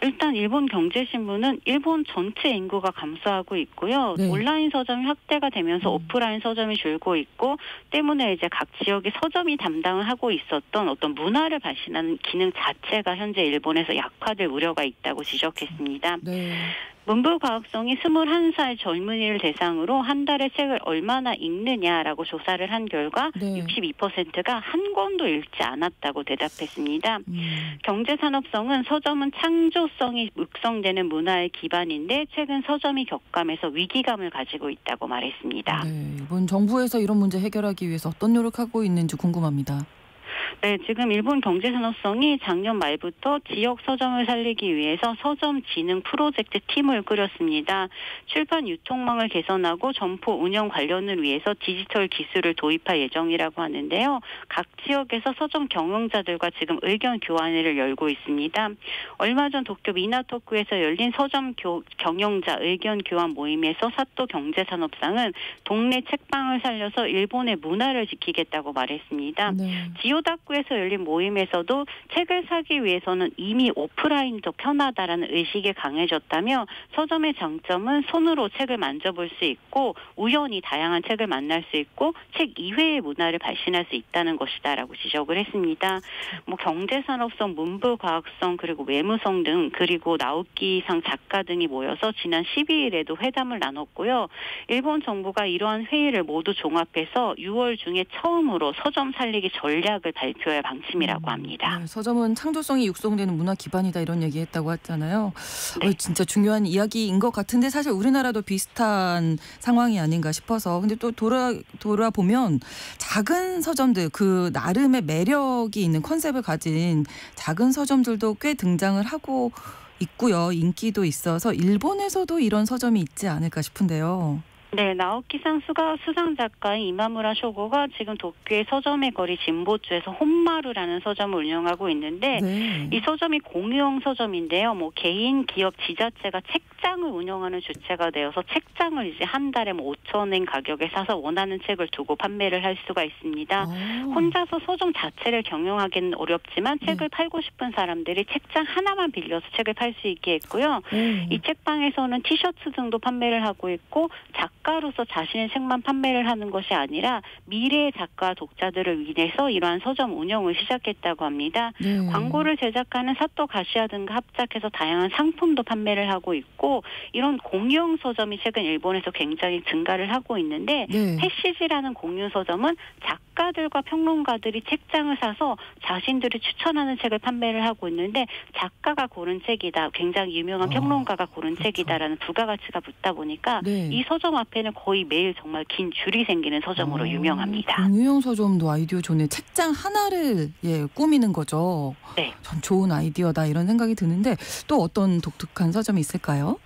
Speaker 8: 일단 일본 경제신문은 일본 전체 인구가 감소하고 있고요. 네. 온라인 서점이 확대가 되면서 오프라인 서점이 줄고 있고 때문에 이제 각 지역의 서점이 담당을 하고 있었던 어떤 문화를 발신하는 기능 자체가 현재 일본에서 약화될 우려가 있다고 지적했습니다. 네. 문부과학성이 21살 젊은이를 대상으로 한 달에 책을 얼마나 읽느냐라고 조사를 한 결과
Speaker 2: 네.
Speaker 8: 62%가 한 권도 읽지 않았다고 대답했습니다. 경제산업성은 서점은 창조성이 육성되는 문화의 기반인데 최근 서점이 격감해서 위기감을 가지고 있다고 말했습니다.
Speaker 2: 네, 이번 정부에서 이런 문제 해결하기 위해서 어떤 노력하고 있는지 궁금합니다.
Speaker 8: 네, 지금 일본 경제산업성이 작년 말부터 지역 서점을 살리기 위해서 서점 진흥 프로젝트 팀을 꾸렸습니다. 출판 유통망을 개선하고 점포 운영 관련을 위해서 디지털 기술을 도입할 예정이라고 하는데요. 각 지역에서 서점 경영자들과 지금 의견 교환회를 열고 있습니다. 얼마 전 도쿄 미나토쿠에서 열린 서점 경영자 의견 교환 모임에서 사또 경제산업상은 동네 책방을 살려서 일본의 문화를 지키겠다고 말했습니다.
Speaker 2: 네.
Speaker 8: 지오다쿠에서 열린 모임에서도 책을 사기 위해서는 이미 오프라인이 더 편하다라는 의식이 강해졌다며 서점의 장점은 손으로 책을 만져볼 수 있고 우연히 다양한 책을 만날 수 있고 책 이외의 문화를 발신할 수 있다는 것이다라고 지적을 했습니다. 경제산업성, 문부과학성 그리고 외무성 등 그리고 나우키상 작가 등이 모여서 지난 12일에도 회담을 나눴고요. 일본 정부가 이러한 회의를 모두 종합해서 6월 중에 처음으로 서점 살리기 전략을 발표할 방침이라고 합니다.
Speaker 2: 네, 서점은 창조성이 육성되는 문화 기반이다 이런 얘기했다고 했잖아요.
Speaker 8: 네.
Speaker 2: 진짜 중요한 이야기인 것 같은데 사실 우리나라도 비슷한 상황이 아닌가 싶어서 근데 또 돌아보면 작은 서점들 그 나름의 매력이 있는 컨셉을 가진 작은 서점들도 꽤 등장을 하고 있고요. 인기도 있어서 일본에서도 이런 서점이 있지 않을까 싶은데요.
Speaker 8: 네, 나오키상 수상 작가인 이마무라 쇼고가 지금 도쿄의 서점의 거리 진보주에서 혼마루라는 서점을 운영하고 있는데
Speaker 2: 네.
Speaker 8: 이 서점이 공유형 서점인데요. 개인, 기업, 지자체가 책장을 운영하는 주체가 되어서 책장을 이제 한 달에 5,000엔 가격에 사서 원하는 책을 두고 판매를 할 수가 있습니다. 혼자서 서점 자체를 경영하기는 어렵지만 책을 팔고 싶은 사람들이 책장 하나만 빌려서 책을 팔 수 있게 했고요. 이 책방에서는 티셔츠 등도 판매를 하고 있고 작가로서 자신의 책만 판매를 하는 것이 아니라 미래의 작가 독자들을 위해서 이러한 서점 운영을 시작했다고 합니다.
Speaker 2: 네.
Speaker 8: 광고를 제작하는 사또 가시아 등과 합작해서 다양한 상품도 판매를 하고 있고 이런 공유형 서점이 최근 일본에서 굉장히 증가를 하고 있는데
Speaker 2: 네.
Speaker 8: 패시지라는 공유 서점은 작가들과 평론가들이 책장을 사서 자신들이 추천하는 책을 판매를 하고 있는데 작가가 고른 책이다. 굉장히 유명한 평론가가 고른
Speaker 2: 그렇죠.
Speaker 8: 책이다라는 부가가치가 붙다 보니까
Speaker 2: 네.
Speaker 8: 이 서점 앞에는 거의 매일 정말 긴 줄이 생기는 서점으로 유명합니다.
Speaker 2: 공유형 서점도 아이디어 좋네. 책장 하나를 꾸미는 거죠.
Speaker 8: 네.
Speaker 2: 참 좋은 아이디어다 이런 생각이 드는데 또 어떤 독특한 서점이 있을까요?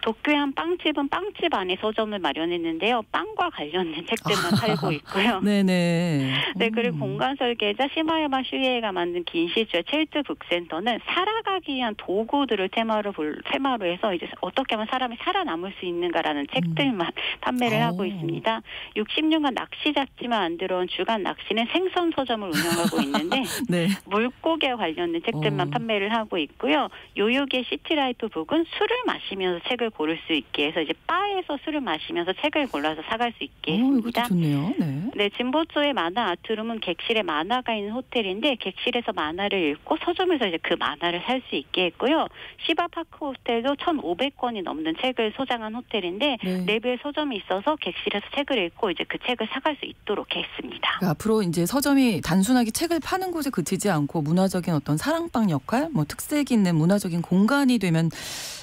Speaker 8: 도쿄의 한 빵집은 빵집 안에 서점을 마련했는데요. 빵과 관련된 책들만 팔고 있고요.
Speaker 2: 네네.
Speaker 8: 네, 그리고 공간 설계자 시마야마 슈이에가 만든 긴시주의 첼트 북센터는 살아가기 위한 도구들을 테마로 해서 이제 어떻게 하면 사람이 살아남을 수 있는가라는 책들만 판매를 하고 있습니다. 60년간 낚시 잡지만 안 들어온 주간 낚시는 생선 서점을 운영하고 있는데
Speaker 2: 네.
Speaker 8: 물고기와 관련된 책들만 판매를 하고 있고요. 요요기의 시티라이프 북은 술을 마시면서 책을 고를 수 있게 해서 이제 바에서 술을 마시면서 책을 골라서 사갈 수 있게 했습니다.
Speaker 2: 이것도 좋네요. 네.
Speaker 8: 네, 진보조의 만화 아트룸은 객실에 만화가 있는 호텔인데 객실에서 만화를 읽고 서점에서 이제 그 만화를 살 수 있게 했고요. 시바파크 호텔도 1,500권이 넘는 책을 소장한 호텔인데
Speaker 2: 네.
Speaker 8: 내부에 서점이 있어서 객실에서 책을 읽고 이제 그 책을 사갈 수 있도록 했습니다.
Speaker 2: 그러니까 앞으로 이제 서점이 단순하게 책을 파는 곳에 그치지 않고 문화적인 어떤 사랑방 역할, 특색 있는 문화적인 공간이 되면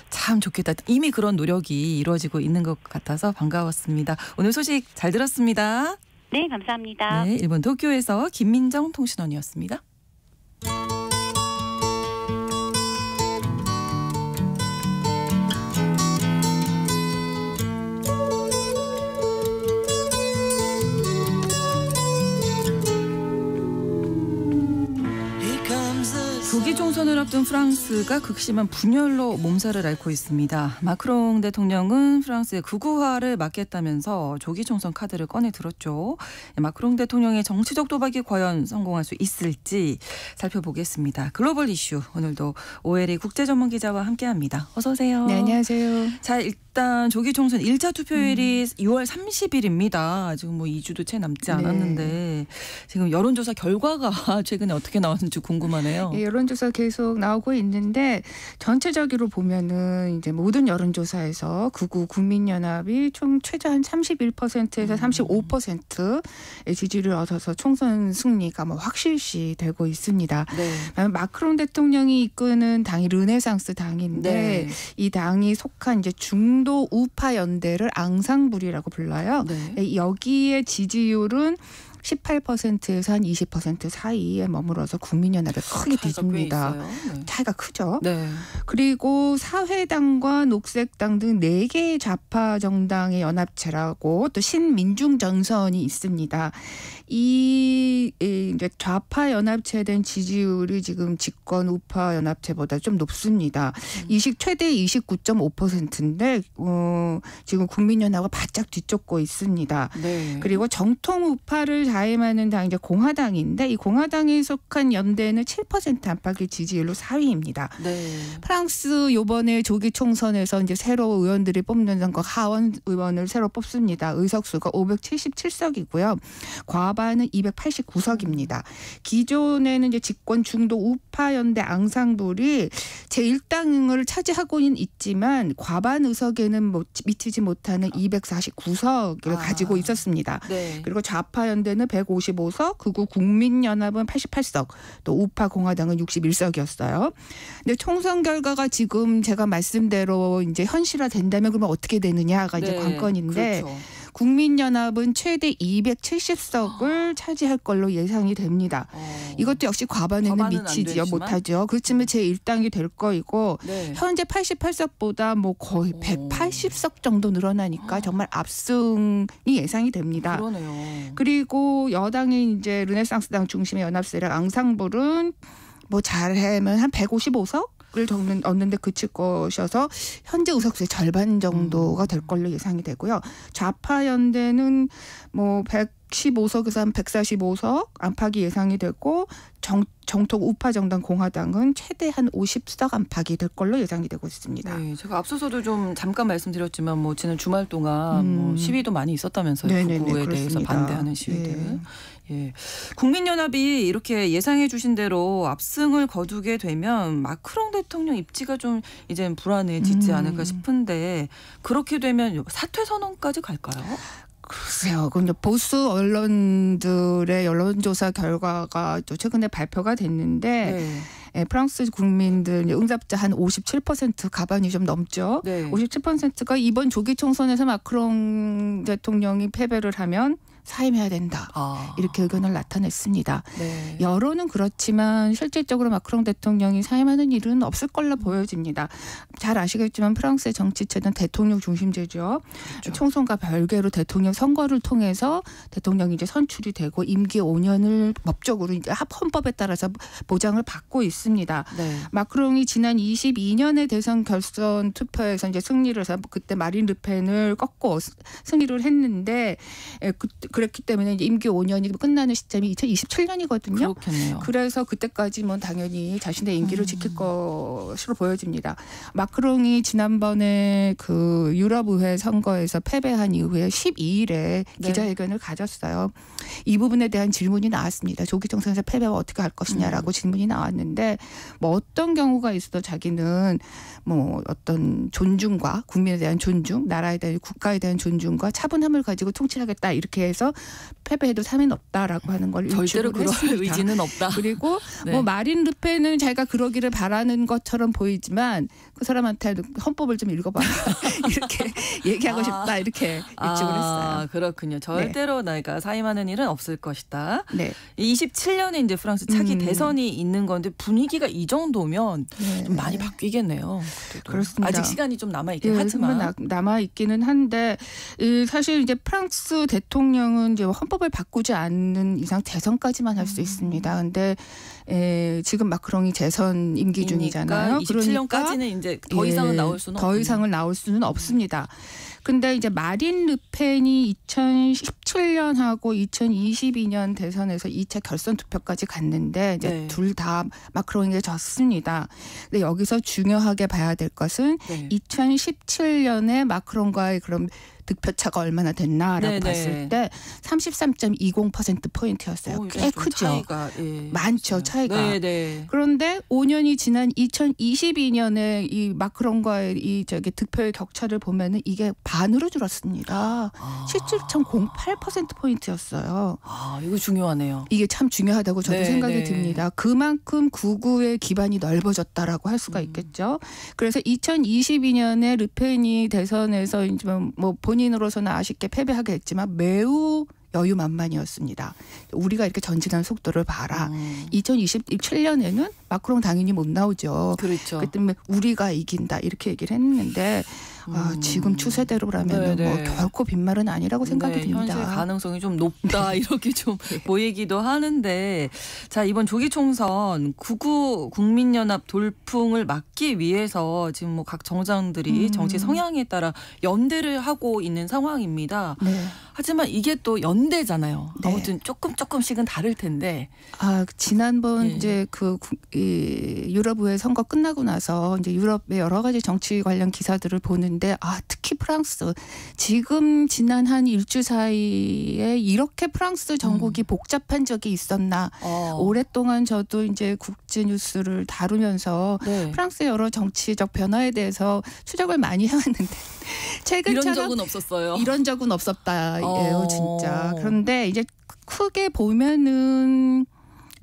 Speaker 2: 참 좋겠다. 이미 그런 노력이 이루어지고 있는 것 같아서 반가웠습니다. 오늘 소식 잘 들었습니다.
Speaker 8: 네, 감사합니다.
Speaker 2: 네, 일본 도쿄에서 김민정 통신원이었습니다. 조기 총선을 앞둔 프랑스가 극심한 분열로 몸살을 앓고 있습니다. 마크롱 대통령은 프랑스의 극우화를 막겠다면서 조기 총선 카드를 꺼내 들었죠. 마크롱 대통령의 정치적 도박이 과연 성공할 수 있을지 살펴보겠습니다. 글로벌 이슈 오늘도 OLA 국제전문기자와 함께합니다. 어서 오세요.
Speaker 4: 네, 안녕하세요.
Speaker 2: 자, 일단 조기 총선 1차 투표일이 6월 30일입니다. 지금 뭐 2주도 채 남지 않았는데 지금 여론조사 결과가 최근에 어떻게 나왔는지 궁금하네요.
Speaker 4: 예, 여론조사 계속 나오고 있는데 전체적으로 보면은 이제 모든 여론조사에서 극우 국민연합이 총 최저 한 31%에서 35%의 지지를 얻어서 총선 승리가 뭐 확실시 되고 있습니다.
Speaker 2: 네.
Speaker 4: 마크롱 대통령이 이끄는 당이 르네상스 당인데 이 당이 속한 이제 중도 우파 연대를 앙상블이라고 불러요. 여기에 지지율은 18%에서 한 20% 사이에 머물러서 국민연합에 크게 뒤집니다. 차이가 크죠. 그리고 사회당과 녹색당 등 4개의 좌파 정당의 연합체라고 또 신민중전선이 있습니다. 이 이제 좌파 연합체에 대한 지지율이 지금 집권 우파 연합체보다 좀 높습니다. 최대 29.5%인데 지금 국민연합과 바짝 뒤쫓고 있습니다. 그리고 정통 우파를 자임하는 당 이제 공화당인데 이 공화당에 속한 연대는 7% 안팎의 지지율로 4위입니다. 프랑스 이번에 조기 총선에서 이제 새로 의원들이 뽑는 선거 하원 의원을 새로 뽑습니다. 의석수가 577석이고요. 과반은 289석입니다. 기존에는 이제 집권 중도 우파 연대 앙상블이 제1당을 차지하고는 있지만 과반 의석에는 미치지 못하는 249석을 가지고 있었습니다. 그리고 좌파 연대는 155석, 극우 국민연합은 88석, 또 우파 공화당은 61석이었어요. 근데 총선 결과가 지금 제가 말씀대로 이제 현실화된다면 그러면 어떻게 되느냐가 이제 관건인데 국민연합은 최대 270석을 차지할 걸로 예상이 됩니다. 이것도 역시 과반에는 미치지 못하죠. 그렇지만 제1당이 될 거이고 현재 88석보다 뭐 거의 180석 정도 늘어나니까 정말 압승이 예상이 됩니다. 그리고 여당이 이제 르네상스당 중심의 연합세력 앙상블은 뭐 잘하면 한 155석? 을 얻는데 그칠 것이어서 현재 의석수의 절반 정도가 될 걸로 예상이 되고요. 좌파 연대는 뭐 115석에서 한 145석 안팎이 예상이 되고 정통 우파 정당 공화당은 최대 한 50석 안팎이 될 걸로 예상이 되고 있습니다.
Speaker 2: 제가 앞서서도 좀 잠깐 말씀드렸지만 뭐 지난 주말 동안 뭐 시위도 많이 있었다면서요. 극우에 대해서 반대하는 시위들. 국민연합이 이렇게 예상해 주신 대로 압승을 거두게 되면 마크롱 대통령 입지가 좀 이제 불안해지지 않을까 싶은데 그렇게 되면 사퇴 선언까지 갈까요?
Speaker 4: 글쎄요. 근데 보수 언론들의 여론조사 결과가 또 최근에 발표가 됐는데 프랑스 국민들 응답자 한 57% 가반이 좀 넘죠. 57%가 이번 조기 총선에서 마크롱 대통령이 패배를 하면 사임해야 된다. 이렇게 의견을 나타냈습니다. 여론은 그렇지만 실질적으로 마크롱 대통령이 사임하는 일은 없을 걸로 보여집니다. 잘 아시겠지만 프랑스의 정치체는 대통령 중심제죠. 총선과 별개로 대통령 선거를 통해서 대통령이 이제 선출이 되고 임기 5년을 법적으로 이제 헌법에 따라서 보장을 받고 있습니다. 마크롱이 지난 22년의 대선 결선 투표에서 이제 승리를 해서 그때 마린 르펜을 꺾고 승리를 했는데 그랬기 때문에 이제 임기 5년이 끝나는 시점이 2027년이거든요.
Speaker 2: 그렇겠네요.
Speaker 4: 그래서 그때까지 뭐 당연히 자신의 임기를 지킬 것으로 보여집니다. 마크롱이 지난번에 그 유럽의회 선거에서 패배한 이후에 12일에 기자회견을 가졌어요. 이 부분에 대한 질문이 나왔습니다. 조기 총선에서 패배와 어떻게 할 것이냐라고 질문이 나왔는데 뭐 어떤 경우가 있어도 자기는 뭐 어떤 존중과 국민에 대한 존중, 나라에 대한 국가에 대한 존중과 차분함을 가지고 통치하겠다 이렇게 해서 패배해도 사면 없다라고 하는 걸
Speaker 2: 절대로 그럴 의지는 없다.
Speaker 4: 그리고 뭐 마린 르펜은 자기가 그러기를 바라는 것처럼 보이지만 그 사람한테 헌법을 좀 읽어봐 이렇게 얘기하고 싶다 이렇게 일축을 했어요.
Speaker 2: 그렇군요. 절대로 내가 사임하는 일은 없을 것이다. 27년에 이제 프랑스 차기 대선이 있는 건데 분위기가 이 정도면 좀 많이 바뀌겠네요.
Speaker 4: 그렇습니다.
Speaker 2: 아직 시간이 좀 남아 있긴 하지만
Speaker 4: 남아 있기는 한데 사실 이제 프랑스 대통령은 이제 헌법을 바꾸지 않는 이상 대선까지만 할 수 있습니다. 근데 지금 마크롱이 재선 임기 중이잖아요.
Speaker 2: 27년까지는 이제 더 이상은 나올 수는
Speaker 4: 없습니다. 근데 이제 마린 르펜이 2017 2017년하고 2022년 대선에서 2차 결선 투표까지 갔는데 이제
Speaker 2: 네.
Speaker 4: 둘 다 마크롱에게 졌습니다. 근데 여기서 중요하게 봐야 될 것은
Speaker 2: 네.
Speaker 4: 2017년에 마크롱과의 그런 득표차가 얼마나 됐나라고
Speaker 2: 네네.
Speaker 4: 봤을 때 33.20%포인트였어요. 꽤 크죠.
Speaker 2: 차이가, 예,
Speaker 4: 많죠. 차이가.
Speaker 2: 네네.
Speaker 4: 그런데 5년이 지난 2022년에 이 마크롱과의 이 득표의 격차를 보면은 이게 반으로 줄었습니다. 17.08%포인트였어요.
Speaker 2: 아, 이거 중요하네요.
Speaker 4: 이게 참 중요하다고 저도
Speaker 2: 네,
Speaker 4: 생각이
Speaker 2: 네.
Speaker 4: 듭니다. 그만큼 극우의 기반이 넓어졌다라고 할 수가 있겠죠. 그래서 2022년에 르펜이 대선에서 이제 뭐 본인으로서는 아쉽게 패배하게 됐지만 매우 여유만만이었습니다. 우리가 이렇게 전진하는 속도를 봐라. 2027년에는 마크롱 당연히 못 나오죠.
Speaker 2: 그렇죠.
Speaker 4: 그때 우리가 이긴다 이렇게 얘기를 했는데 지금 추세대로라면 뭐 결코 빈말은 아니라고 생각이 듭니다.
Speaker 2: 현실 가능성이 좀 높다 이렇게 좀 보이기도 하는데 자 이번 조기 총선 극우 국민연합 돌풍을 막기 위해서 지금 뭐 각 정당들이 정치 성향에 따라 연대를 하고 있는 상황입니다.
Speaker 4: 네.
Speaker 2: 하지만 이게 또 연대잖아요.
Speaker 4: 네.
Speaker 2: 아무튼 조금씩은 다를 텐데.
Speaker 4: 지난번
Speaker 2: 예.
Speaker 4: 이제 이 유럽의회 선거 끝나고 나서 이제 유럽의 여러 가지 정치 관련 기사들을 보는데 특히 프랑스 지금 지난 한 일주 사이에 이렇게 프랑스 전국이 복잡한 적이 있었나. 오랫동안 저도 이제 국제 뉴스를 다루면서
Speaker 2: 네.
Speaker 4: 프랑스의 여러 정치적 변화에 대해서 추적을 많이 해왔는데 최근처럼
Speaker 2: 이런 적은 없었어요.
Speaker 4: 이런 적은 없었다예요, 진짜. 그런데 이제 크게 보면은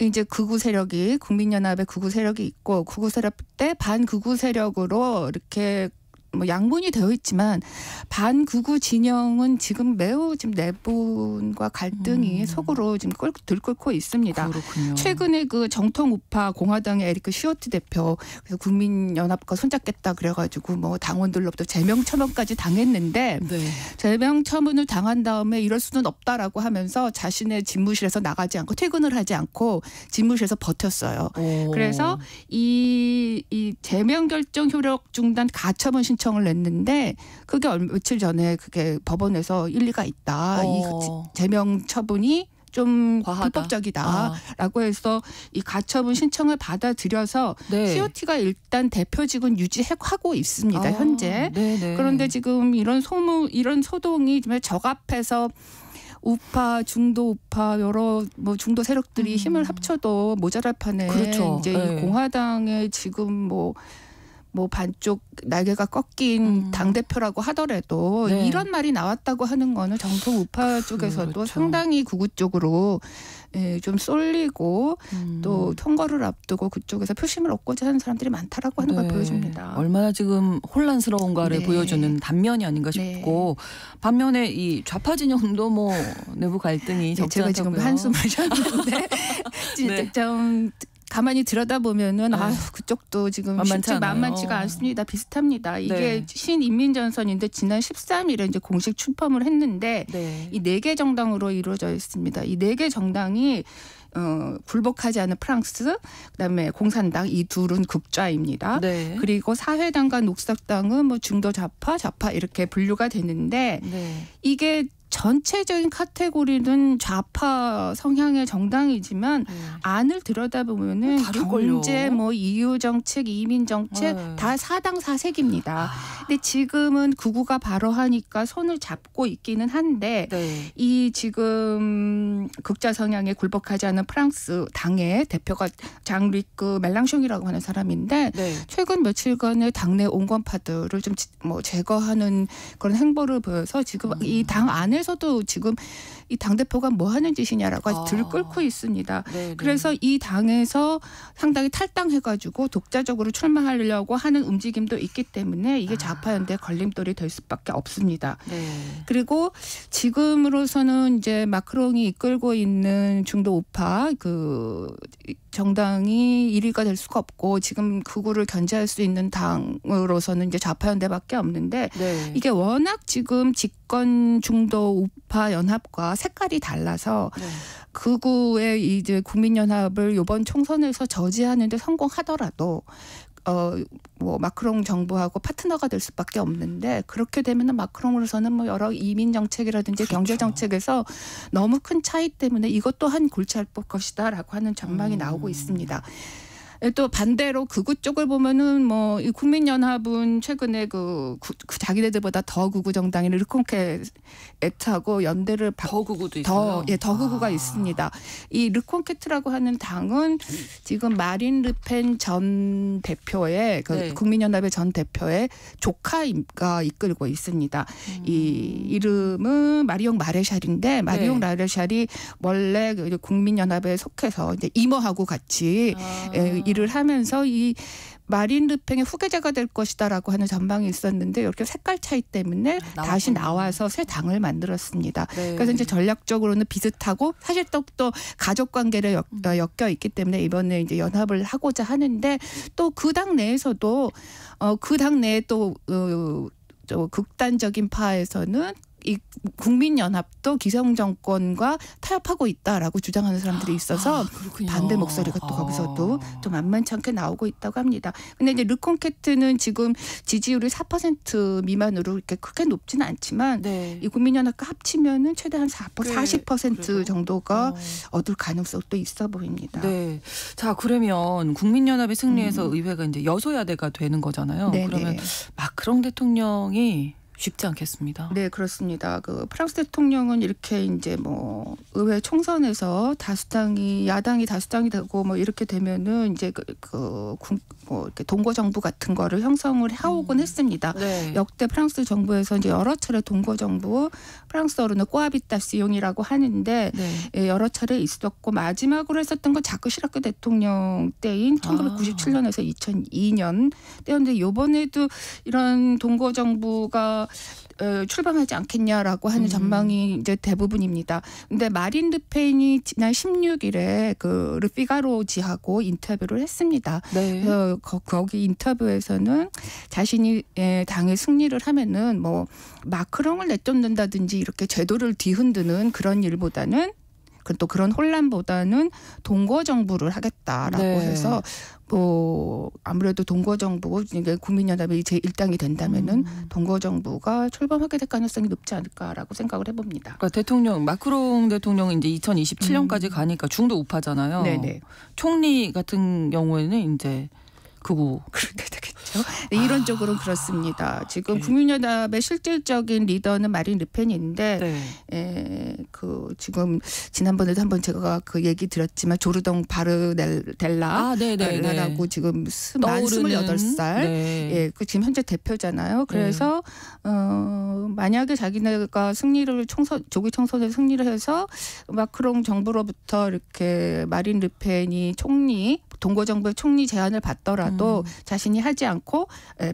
Speaker 4: 이제 극우 세력이 국민연합의 극우 세력이 있고 극우 세력 때 반극우 세력으로 이렇게 뭐 양분이 되어 있지만 반극우 진영은 지금 매우 지금 내분과 갈등이 속으로 지금 들끓고 있습니다.
Speaker 2: 그렇군요.
Speaker 4: 최근에 그 정통 우파 공화당의 에리크 시오트 대표 그래서 국민연합과 손잡겠다 그래가지고 뭐 당원들로부터 제명 처분까지 당했는데
Speaker 2: 네.
Speaker 4: 제명 처분을 당한 다음에 이럴 수는 없다라고 하면서 자신의 집무실에서 나가지 않고 퇴근을 하지 않고 집무실에서 버텼어요. 그래서 이 제명 결정 효력 중단 가처분 신청을 냈는데 그게 며칠 전에 그게 법원에서 일리가 있다. 이 제명 처분이 좀
Speaker 2: 과하다.
Speaker 4: 불법적이다라고 해서 이 가처분 신청을 받아들여서
Speaker 2: 네.
Speaker 4: COT가 일단 대표직은 유지하고 있습니다. 현재.
Speaker 2: 네네.
Speaker 4: 그런데 지금 이런 소동이 적합해서 우파, 중도 우파 여러 뭐 중도 세력들이 힘을 합쳐도 모자랄 판에
Speaker 2: 그렇죠.
Speaker 4: 이제
Speaker 2: 네.
Speaker 4: 이 공화당의 지금 뭐 반쪽 날개가 꺾인 당대표라고 하더라도
Speaker 2: 네.
Speaker 4: 이런 말이 나왔다고 하는 거는 정통 우파 쪽에서도
Speaker 2: 그렇죠.
Speaker 4: 상당히 극우 쪽으로 좀 쏠리고 또 선거를 앞두고 그쪽에서 표심을 얻고자 하는 사람들이 많다라고 하는 걸 보여줍니다.
Speaker 2: 얼마나 지금 혼란스러운가를
Speaker 4: 네.
Speaker 2: 보여주는 단면이 아닌가 싶고 반면에 이 좌파 진영도 뭐 내부 갈등이 적지
Speaker 4: 제가
Speaker 2: 않다고요.
Speaker 4: 지금 한숨을 쉬었는데 진짜
Speaker 2: 네.
Speaker 4: 좀 가만히 들여다보면은 그쪽도 지금
Speaker 2: 만만치 않아요.
Speaker 4: 만만치가 않습니다. 비슷합니다. 이게
Speaker 2: 네.
Speaker 4: 신인민전선인데 지난 13일에 이제 공식 출범을 했는데
Speaker 2: 네.
Speaker 4: 이 4개 정당으로 이루어져 있습니다. 이 4개 정당이 굴복하지 않은 프랑스, 그다음에 공산당 이 둘은 극좌입니다.
Speaker 2: 네.
Speaker 4: 그리고 사회당과 녹색당은 뭐 중도 좌파 이렇게 분류가 되는데
Speaker 2: 네.
Speaker 4: 이게 전체적인 카테고리는 좌파 성향의 정당이지만 안을 들여다보면은
Speaker 2: 다를걸요.
Speaker 4: 경제, 뭐 이유 정책, 이민 정책 다 사당 사색입니다. 근데 지금은 극우가 바로 하니까 손을 잡고 있기는 한데
Speaker 2: 네.
Speaker 4: 이 지금 극좌 성향에 굴복하지 않은 프랑스 당의 대표가 장르크 멜랑숑이라고 하는 사람인데
Speaker 2: 네.
Speaker 4: 최근 며칠간의 당내 온건파들을 좀 뭐 제거하는 그런 행보를 보여서 지금 이 당 안에서도 지금 이 당대표가 뭐 하는 짓이냐라고 아주 들끓고 있습니다.
Speaker 2: 네,
Speaker 4: 그래서 이 당에서 상당히 탈당해가지고 독자적으로 출마하려고 하는 움직임도 있기 때문에 이게 좌파연대 걸림돌이 될 수밖에 없습니다.
Speaker 2: 네.
Speaker 4: 그리고 지금으로서는 이제 마크롱이 이끌고 있는 중도 우파 그 정당이 1위가 될 수가 없고 지금 극우를 견제할 수 있는 당으로서는 이제 좌파연대밖에 없는데
Speaker 2: 네.
Speaker 4: 이게 워낙 지금 집권 중도 우파 연합과 색깔이 달라서
Speaker 2: 네.
Speaker 4: 극우의 이제 국민연합을 이번 총선에서 저지하는 데 성공하더라도 뭐 마크롱 정부하고 파트너가 될 수밖에 없는데 그렇게 되면은 마크롱으로서는 뭐 여러 이민 정책이라든지
Speaker 2: 그렇죠.
Speaker 4: 경제 정책에서 너무 큰 차이 때문에 이것 또한 골치 아플 것이다라고 하는 전망이 나오고 있습니다. 또 반대로 극우 쪽을 보면은 뭐 이 국민연합은 최근에 그 자기네들보다 더 극우 정당인 르콩케트하고 연대를
Speaker 2: 더 극우도 있어요.
Speaker 4: 더 극우가 있습니다. 이 르콩케트라고 하는 당은 지금 마린 르펜 전 대표의 그 국민연합의 전 대표의 조카가 이끌고 있습니다. 이 이름은 마리옹 마레샬인데 마리옹 마레샬이 원래 국민연합에 속해서 이제 이모하고 같이 일을 하면서 이 마린 르팽의 후계자가 될 것이다라고 하는 전망이 있었는데 이렇게 색깔 차이 때문에 다시 나와서 새 당을 만들었습니다. 그래서 이제 전략적으로는 비슷하고 사실 또 가족 관계를 엮여 있기 때문에 이번에 이제 연합을 하고자 하는데 또 그 당 내에서도 그 당 내에 또 극단적인 파에서는 이 국민연합도 기성정권과 타협하고 있다라고 주장하는 사람들이 있어서 반대 목소리가 또 거기서도 좀 만만치 않게 나오고 있다고 합니다. 근데 이제 르콩케트는 지금 지지율이 4% 미만으로 이렇게 크게 높지는 않지만 이 국민연합과 합치면은 최대한 40% 정도가 얻을 가능성도 있어 보입니다.
Speaker 2: 네. 자, 그러면 국민연합이 승리해서 의회가 이제 여소야대가 되는 거잖아요. 그러면 마크롱 대통령이 쉽지 않겠습니다.
Speaker 4: 네, 그렇습니다. 그 프랑스 대통령은 이렇게 이제 뭐 의회 총선에서 야당이 다수당이 되고 뭐 이렇게 되면은 이제 뭐 이렇게 동거 정부 같은 거를 형성을 해오곤 했습니다. 역대 프랑스 정부에서 이제 여러 차례 동거 정부, 프랑스어로는 꼬아비타시옹이라고 하는데 여러 차례 있었고 마지막으로 했었던 건 자크 시라크 대통령 때인 1997년에서 2002년 때였는데 이번에도 이런 동거 정부가 출범하지 않겠냐라고 하는 전망이 이제 대부분입니다. 근데 마린 르펜이 지난 16일에 그 르피가로지하고 인터뷰를 했습니다. 그래서 거기 인터뷰에서는 자신이 당의 승리를 하면은 뭐 마크롱을 내쫓는다든지 이렇게 제도를 뒤흔드는 그런 일보다는 또 그런 혼란보다는 동거 정부를 하겠다라고 해서 뭐 아무래도 동거 정부 국민연합이 제1당이 된다면은 동거 정부가 출범하게 될 가능성이 높지 않을까라고 생각을 해봅니다.
Speaker 2: 그러니까 마크롱 대통령이 이제 2027년까지 가니까 중도 우파잖아요. 총리 같은 경우에는 이제 극우
Speaker 4: 그렇게 되겠죠. 이론적으로는 그렇습니다. 지금 국민연합의 실질적인 리더는 마린 르펜인데 그 지금 지난번에도 한번 제가 그 얘기 드렸지만 조르동 바르델라라고 지금 만 28살 그 지금 현재 대표잖아요. 그래서 만약에 자기네가 조기 총선에 승리를 해서 마크롱 정부로부터 이렇게 마린 르펜이 동거 정부의 총리 제안을 받더라도 자신이 하지 않고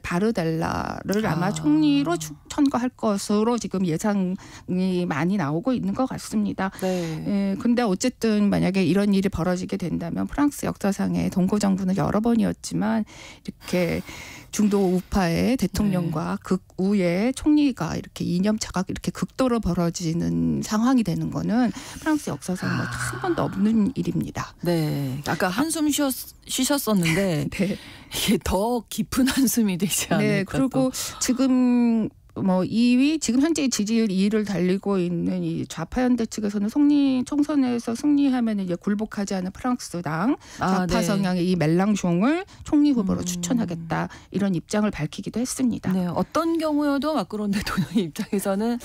Speaker 4: 바르델라를 아마 총리로 선거할 것으로 지금 예상이 많이 나오고 있는 것 같습니다. 근데 어쨌든 만약에 이런 일이 벌어지게 된다면 프랑스 역사상에 동거 정부는 여러 번이었지만 이렇게 중도 우파의 대통령과 극우의 총리가 이렇게 이념차가 이렇게 극도로 벌어지는 상황이 되는 거는 프랑스 역사상 한 번도 없는 일입니다.
Speaker 2: 아까 한숨 쉬셨었는데 이게 더 깊은 한숨이 되지 않을까.
Speaker 4: 그리고 지금 뭐 2위 지금 현재 지지율 2위를 달리고 있는 이 좌파연대 측에서는 총선에서 승리하면 이제 굴복하지 않은 프랑스당 좌파 성향의 이 멜랑숑을 총리 후보로 추천하겠다 이런 입장을 밝히기도 했습니다.
Speaker 2: 어떤 경우여도 마크롱 대통령 입장에서는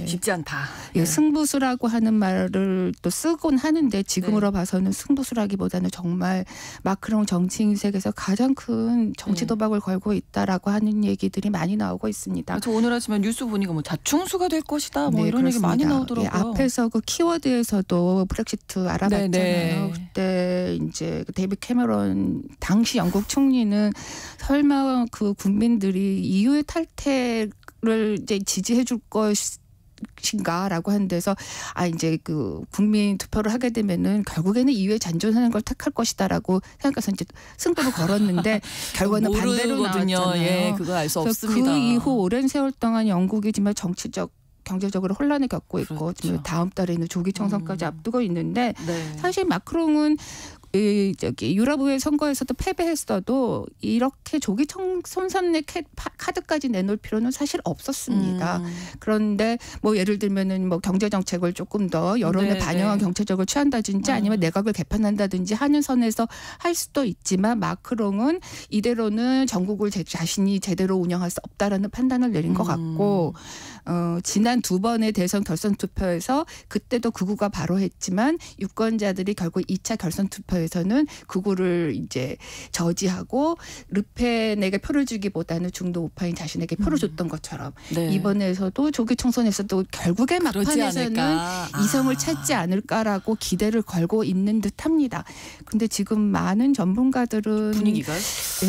Speaker 2: 쉽지 않다.
Speaker 4: 승부수라고 하는 말을 또 쓰곤 하는데 지금으로 봐서는 승부수라기보다는 정말 마크롱 정치 인생에서 가장 큰 정치 도박을 걸고 있다라고 하는 얘기들이 많이 나오고 있습니다.
Speaker 2: 오늘 아침에 뉴스 보니까 뭐 자충수가 될 것이다 뭐 이런 얘기 많이 나오더라고요.
Speaker 4: 앞에서 그 키워드에서도 브렉시트 알아봤잖아요. 그때 이제 데이비드 캐머런 당시 영국 총리는 설마 그 국민들이 EU의 탈퇴를 이제 지지해 줄 것인가라고 하는 데서 이제 그 국민 투표를 하게 되면은 결국에는 EU에 잔존하는 걸 택할 것이다라고 생각해서 이제 승부를 걸었는데 결과는 반대로 나왔잖아요.
Speaker 2: 그거 알 수 없습니다.
Speaker 4: 그 이후 오랜 세월 동안 영국이 정말 경제적으로 혼란을 겪고 있고 지금 다음 달에 있는 조기 총선까지 앞두고 있는데 사실 마크롱은 유럽의회 선거에서도 패배했어도 이렇게 조기 총선의 카드까지 내놓을 필요는 사실 없었습니다. 그런데 뭐 예를 들면은 뭐 경제 정책을 조금 더 여론에 반영한 정책적을 취한다든지 아니면 내각을 개편한다든지 하는 선에서 할 수도 있지만 마크롱은 이대로는 전국을 자신이 제대로 운영할 수 없다라는 판단을 내린 것 같고 지난 두 번의 대선 결선 투표에서 그때도 극우가 바로 했지만 유권자들이 결국 2차 결선 투표에서는 극우를 이제 저지하고 르펜에게 표를 주기보다는 중도 우파인 자신에게 표를 줬던 것처럼 이번에서도 조기 총선에서도 결국에 막판에서는 이성을 찾지 않을까라고 기대를 걸고 있는 듯합니다. 근데 지금 많은 전문가들은
Speaker 2: 분위기가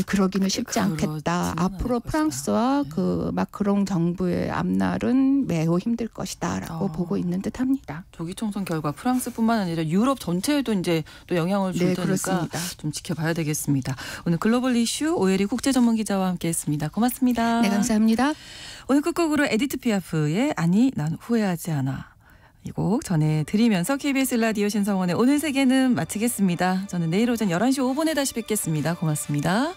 Speaker 4: 그러기는 쉽지 않겠다. 앞으로 프랑스와 그 마크롱 정부의 앞날은 매우 힘들 것이다라고 보고 있는 듯합니다.
Speaker 2: 조기 총선 결과 프랑스뿐만 아니라 유럽 전체에도 이제 또 영향을 줄 테니까
Speaker 4: 그렇습니다.
Speaker 2: 좀 지켜봐야 되겠습니다. 오늘 글로벌 이슈 오혜리 국제전문기자와 함께했습니다. 고맙습니다.
Speaker 4: 네, 감사합니다.
Speaker 2: 오늘 끝곡으로 에디트 피아프의 아니 난 후회하지 않아. 이 곡 전해드리면서 KBS 라디오 신성원의 오늘 세계는 마치겠습니다. 저는 내일 오전 11시 5분에 다시 뵙겠습니다. 고맙습니다.